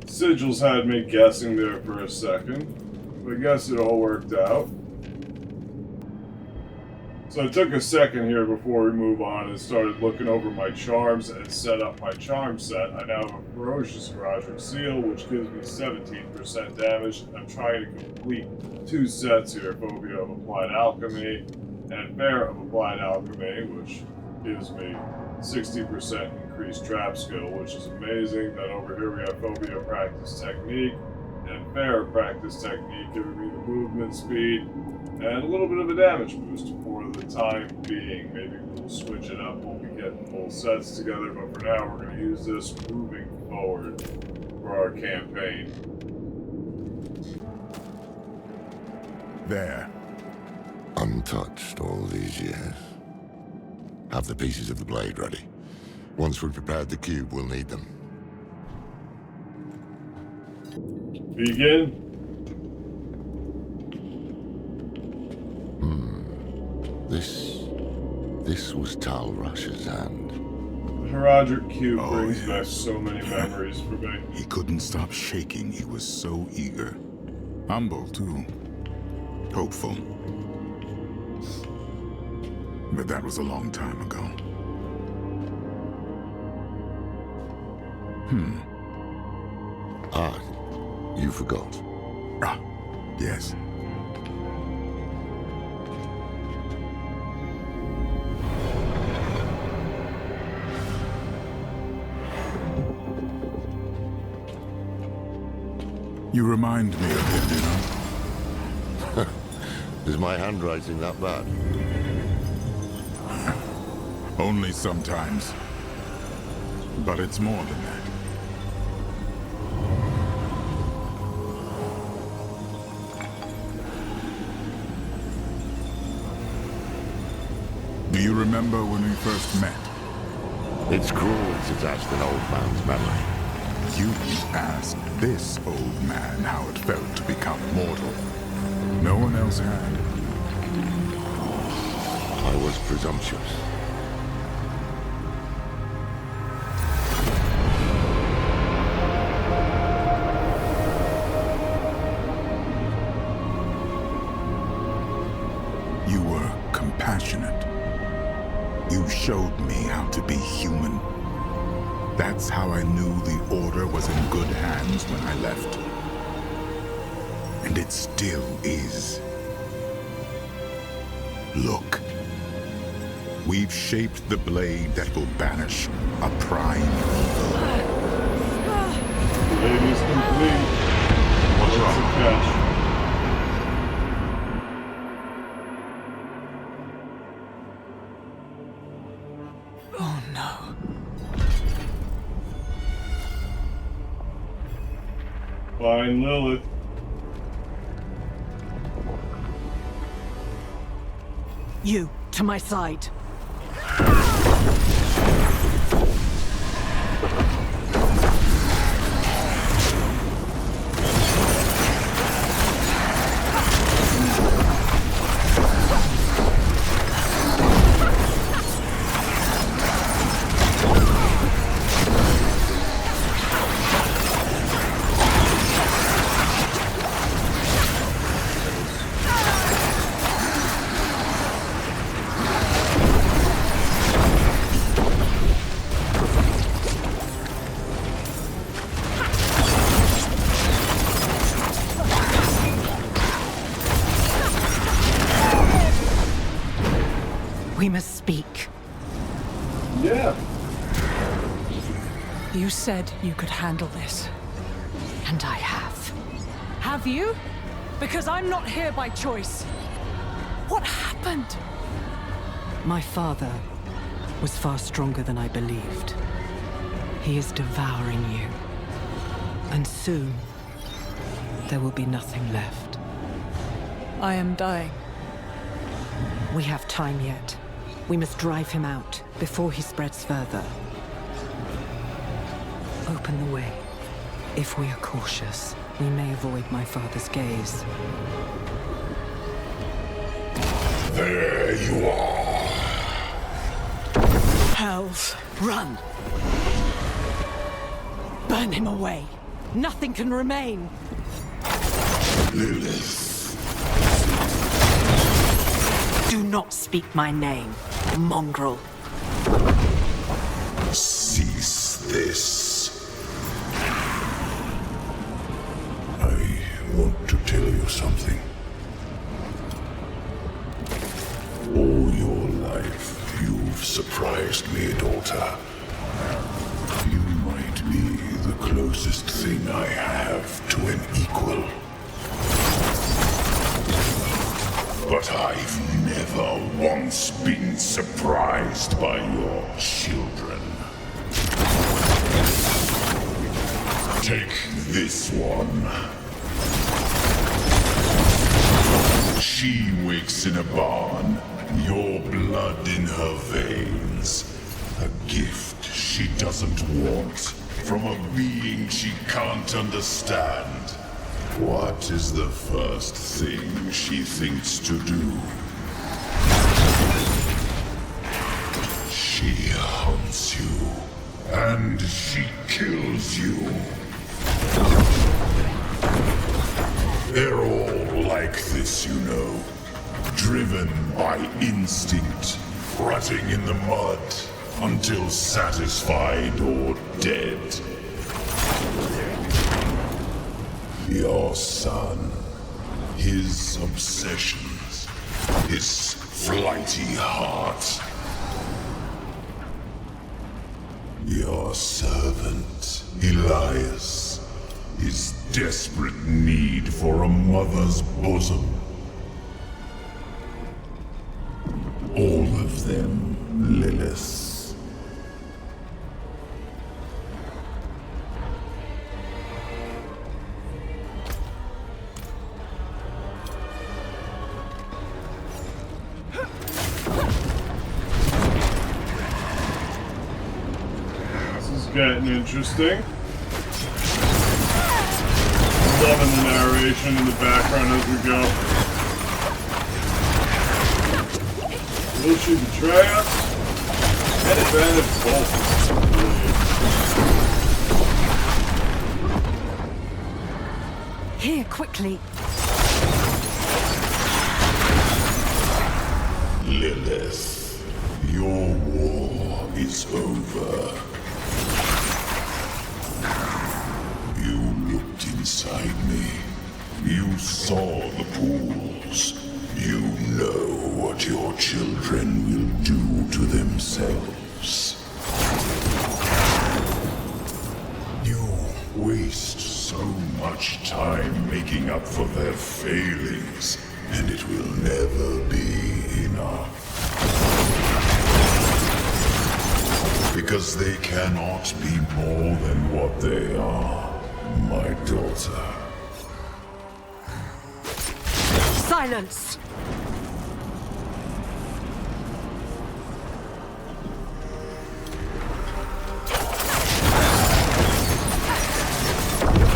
Sigils had me guessing there for a second. But I guess it all worked out. So I took a second here before we move on and started looking over my charms and set up my charm set. I now have a Ferocious Garage Seal, which gives me 17% damage. I'm trying to complete 2 sets here, Phobia of Applied Alchemy and Fair of Applied Alchemy, which gives me 60% increased trap skill, which is amazing. Then over here we have Phobia Practice Technique and Fair Practice Technique, giving me the movement speed and a little bit of a damage boost for the time being. Maybe we'll switch it up when we get full sets together, but for now we're going to use this moving forward for our campaign. There. Untouched all these years. Have the pieces of the blade ready. Once we've prepared the cube, we'll need them. Begin. This was Tal Rush's hand. The Herodric Cube brings back so many memories for me. He couldn't stop shaking. He was so eager. Humble, too. Hopeful. But that was a long time ago. Ah, you forgot. Ah, yes. You remind me of him, you know? Is my handwriting that bad? Only sometimes. But it's more than that. Do you remember when we first met? It's cruel to test an old man's memory. You asked this old man how it felt to become mortal. No one else had. I was presumptuous. You were compassionate. You showed me how to be human. That's how I knew the Order was in good hands when I left. And it still is. Look. We've shaped the blade that will banish a prime evil. The blade is complete. What's the catch? Oh no. Find Lilith. You, to my side. We must speak. Yeah. You said you could handle this. And I have. Have you? Because I'm not here by choice. What happened? My father was far stronger than I believed. He is devouring you. And soon, there will be nothing left. I am dying. We have time yet. We must drive him out before he spreads further. Open the way. If we are cautious, we may avoid my father's gaze. There you are. Hells, run! Burn him away. Nothing can remain. Lilith. Do not speak my name, mongrel. Cease this. I want to tell you something. All your life, you've surprised me, daughter. You might be the closest thing I have to an equal. But I've never once been surprised by your children. Take this one. She wakes in a barn, your blood in her veins. A gift she doesn't want from a being she can't understand. What is the first thing she thinks to do? She hunts you, and she kills you. They're all like this, you know. Driven by instinct, rotting in the mud until satisfied or dead. Your son, his obsessions, his flighty heart. Your servant, Elias, his desperate need for a mother's bosom. All of them, Lilith. Getting interesting. Loving the narration in the background as we go. Will she betray us? And advantage both. Here, quickly. Lilith, your war is over. You looked inside me. You saw the pools. You know what your children will do to themselves. You waste so much time making up for their failings, and it will never be enough. Because they cannot be more than what they are. My daughter. Silence!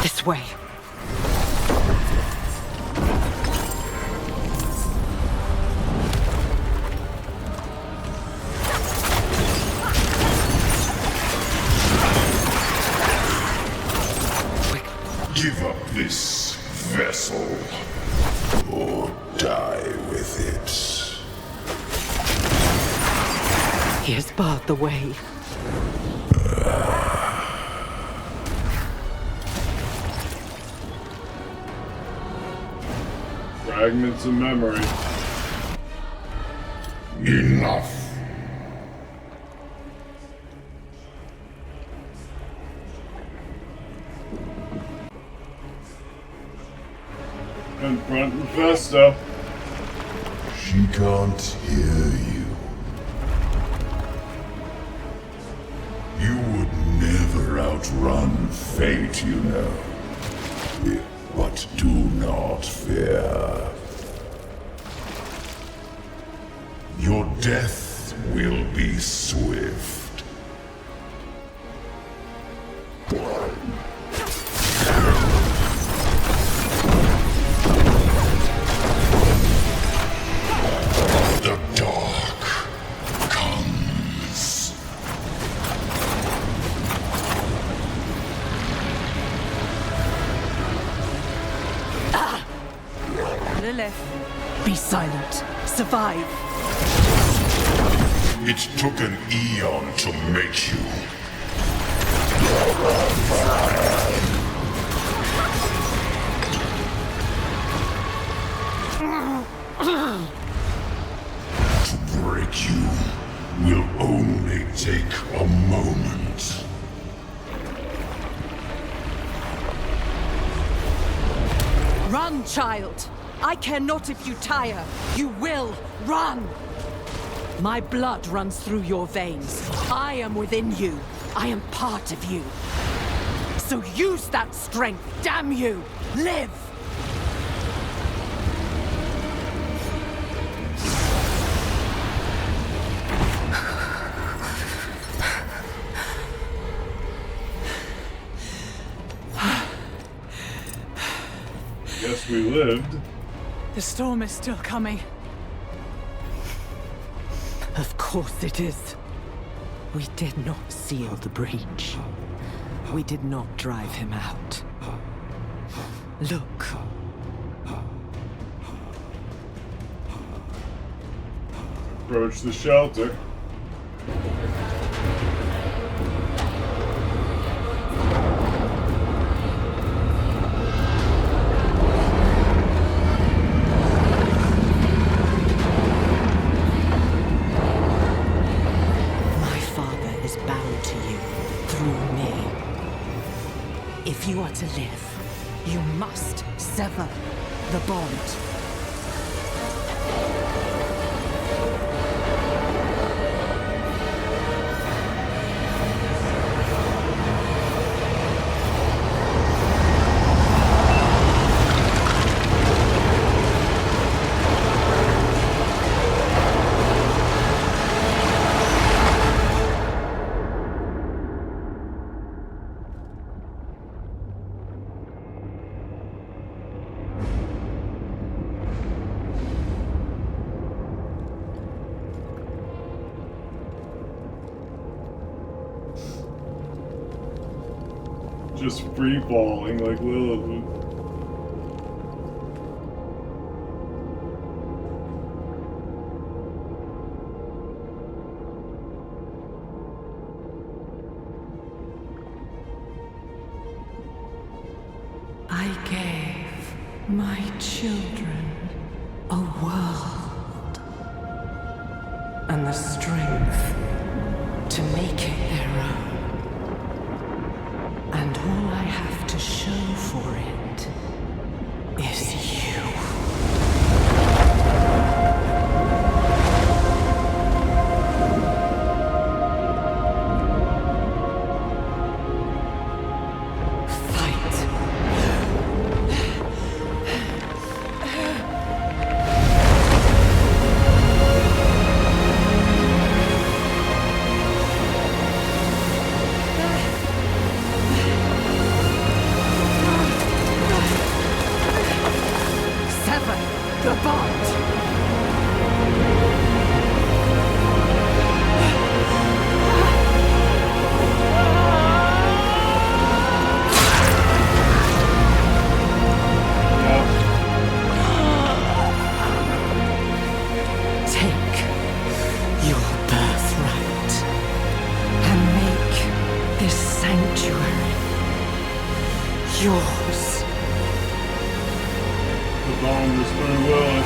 This way. Give up this vessel, or die with it. He has barred the way. Fragments of memory. Enough. Confront Mephisto. She can't hear you. You would never outrun fate, you know. But do not fear. Your death will be swift. The dark comes. Lilith, be silent. Survive. It took an eon to make you. To break you will only take a moment. Run, child! I care not if you tire. You will run! My blood runs through your veins. I am within you. I am part of you. So use that strength, damn you! Live! Guess we lived. The storm is still coming. Of course it is. We did not seal the breach. We did not drive him out. Look. Approach the shelter. Is bound to you through me. If you are to live, You must sever the bond. Just free falling like Lilith. I gave my children a world and the strength to make it their own. And all I have to show for it is you. Yours. The bond was very well.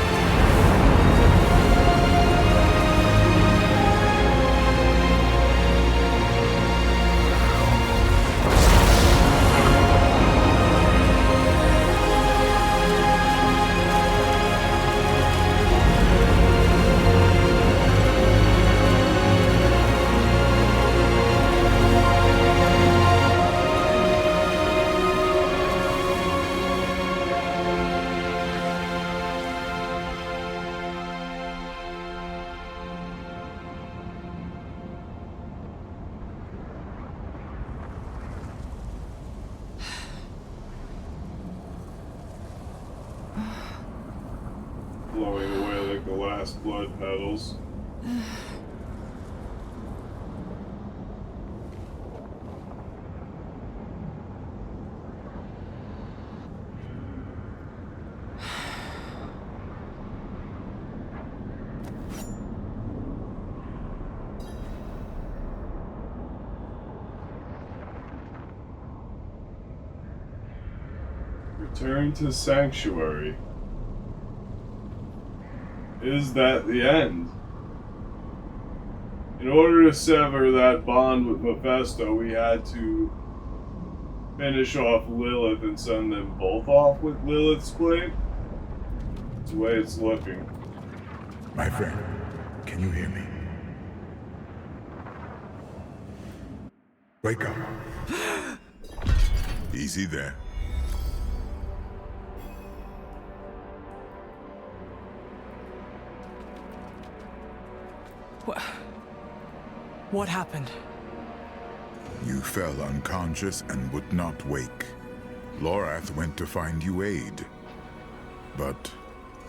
Blowing away like the last blood petals. Return to Sanctuary. Is that the end? In order to sever that bond with Mephisto, we had to finish off Lilith and send them both off with Lilith's blade. That's the way it's looking. My friend, can you hear me? Wake up. Easy there. What happened? You fell unconscious and would not wake. Lorath went to find you aid. But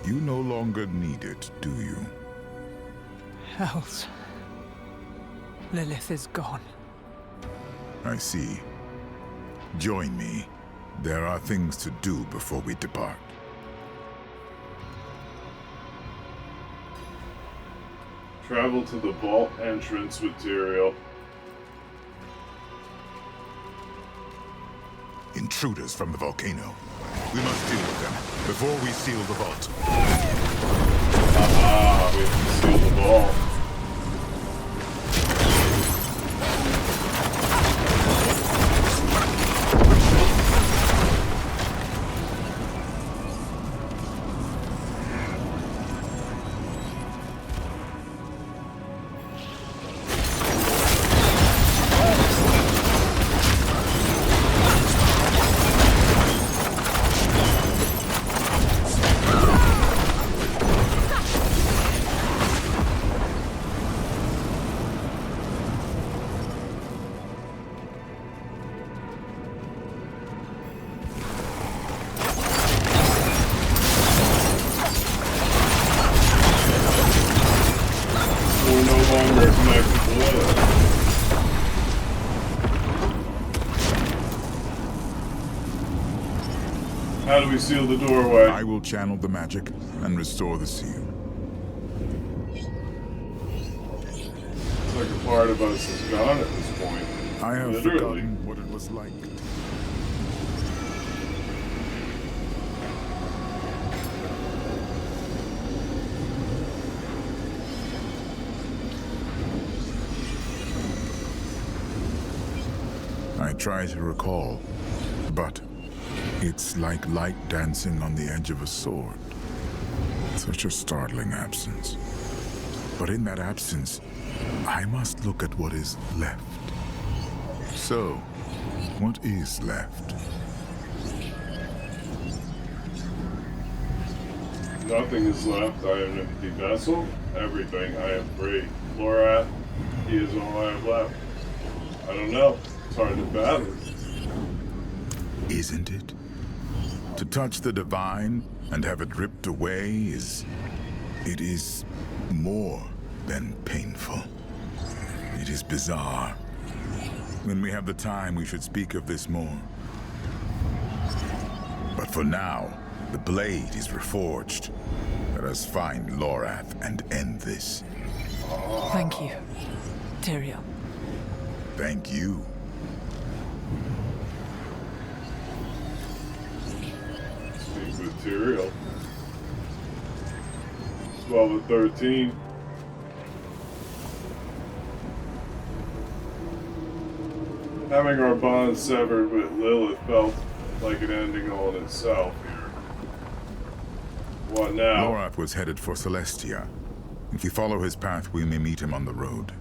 you no longer need it, do you? Hells. Lilith is gone. I see. Join me. There are things to do before we depart. Travel to the vault entrance material. Intruders from the volcano. We must deal with them before we seal the vault. Ah, we have to seal the vault. longer connected to Lilith. How do we seal the doorway? I will channel the magic and restore the seal. It's like a part of us is gone at this point. I have Literally. forgotten what it was like. I try to recall, but it's like light dancing on the edge of a sword. Such a startling absence. But in that absence, I must look at what is left. So, what is left? Nothing is left. I am an empty vessel. Everything. I am free. Lorath, he is all I have left. I don't know. It's hard to fathom. Isn't it? To touch the divine and have it ripped away it is more than painful. It is bizarre. When we have the time, we should speak of this more. But for now, the blade is reforged. Let us find Lorath and end this. Thank you, Tyrael. Thank you. Speak with Tyrael. 12 and 13. Having our bond severed with Lilith felt like an ending all in itself here. What now? Lorath was headed for Celestia. If we follow his path, we may meet him on the road.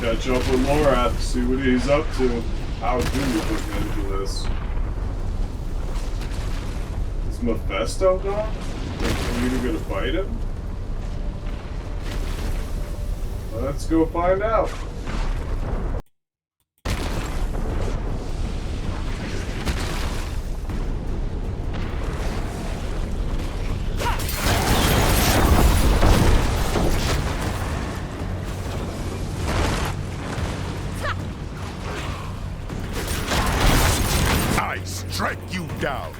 Catch up with Lorath, see what he's up to. How do we look into this? Is Mephisto gone? Are you gonna fight him? Let's go find out. I strike you down.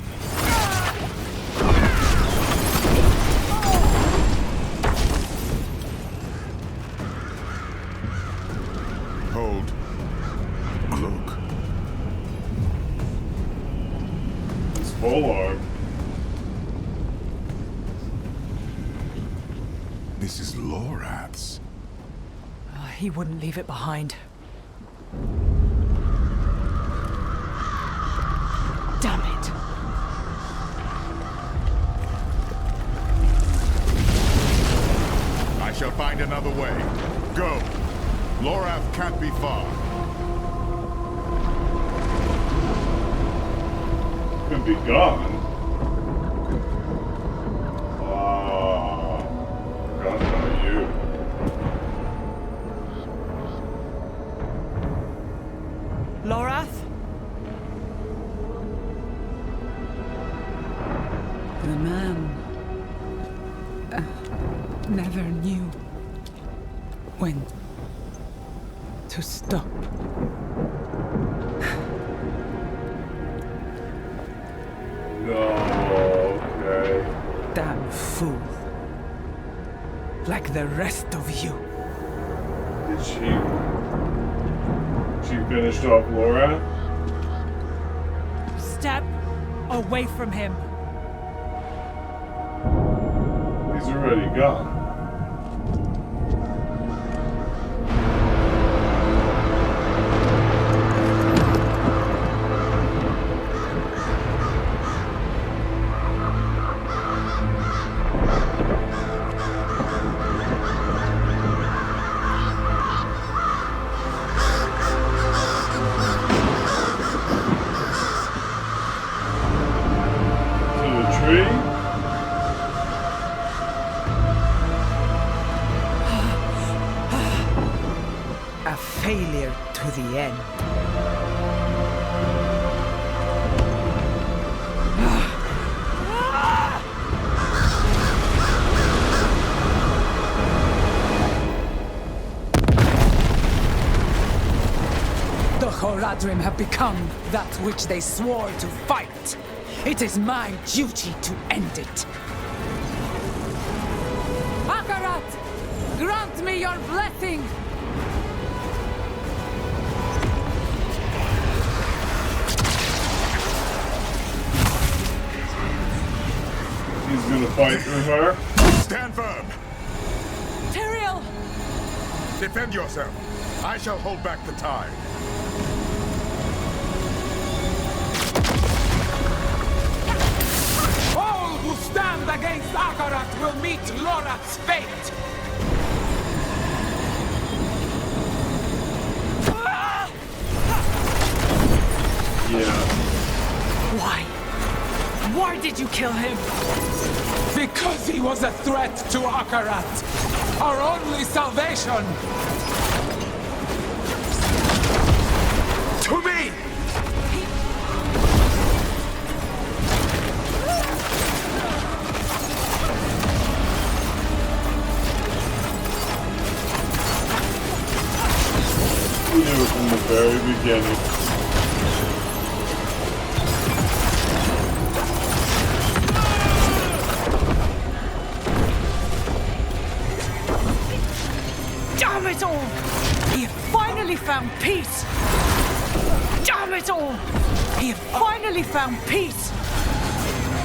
Hold. Look. It's full arm. This is Lorath's. He wouldn't leave it behind. Damn it. I shall find another way. Go. Lorath can't be far. Could be gone. Forgot about you. Lorath? The man never knew when to stop. No, okay. Damn fool. Like the rest of you. Did she finished off Lorath? Step away from him. He's already gone. A failure to the end. children have become that which they swore to fight. It is my duty to end it. Akarat! Grant me your blessing! He's gonna fight through her. Stand firm! Tyrael! Defend yourself. I shall hold back the tide. All who stand against Akarat will meet Lorath's fate! Yeah. Why? Why did you kill him? Because he was a threat to Akarat! Our only salvation! To me! We knew from the very beginning. Damn it all! He had finally found peace! Damn it all! He had finally found peace!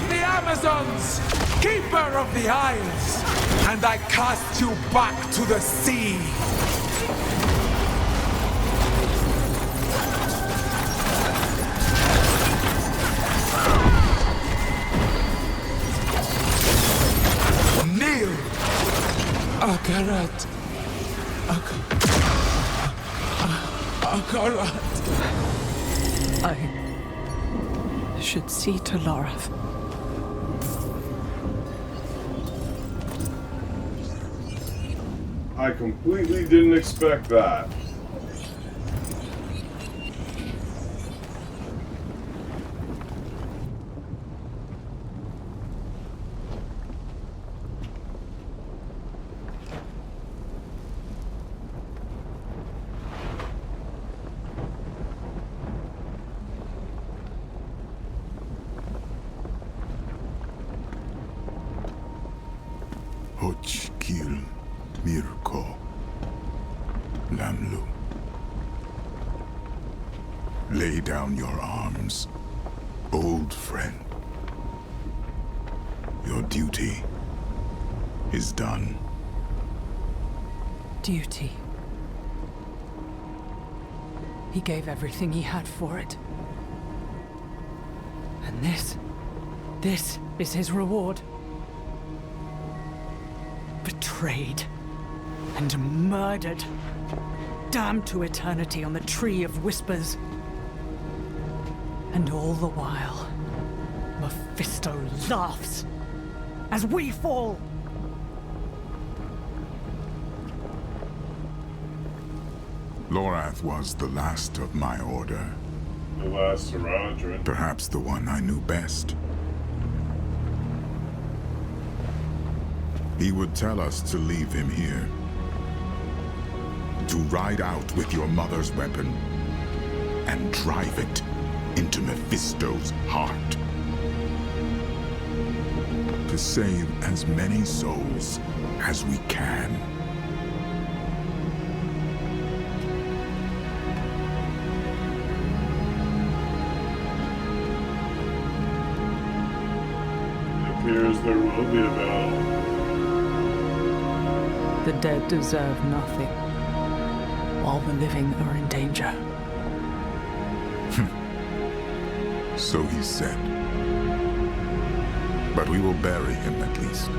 The Amazons! Keeper of the Isles! And I cast you back to the sea! Kneel! Akarat! Akarat! I should see to Lorath. I completely didn't expect that. Hoch Kil Mirko Lamlu. Lay down your arms, old friend. Your duty is done. Duty. He gave everything he had for it. And this is his reward. Betrayed and murdered, damned to eternity on the Tree of Whispers. And all the while, Mephisto laughs as we fall. Lorath was the last of my order. The last Haradrim. Perhaps the one I knew best. He would tell us to leave him here. To ride out with your mother's weapon and drive it into Mephisto's heart. To save as many souls as we can. It appears there will be a battle. The dead deserve nothing, while the living are in danger. So he said. But we will bury him at least.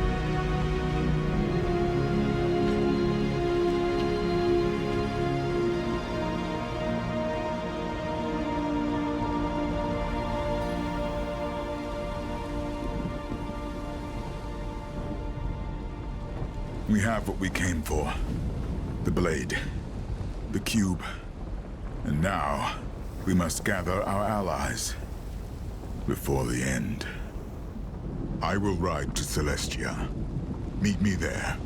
We have what we came for. The blade. The cube. And now, we must gather our allies. Before the end. I will ride to Celestia. Meet me there.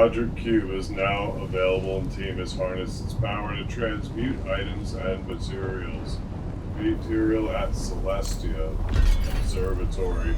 Quadrant Cube is now available and team has harnessed its power to transmute items and materials. Material at Celestia Observatory.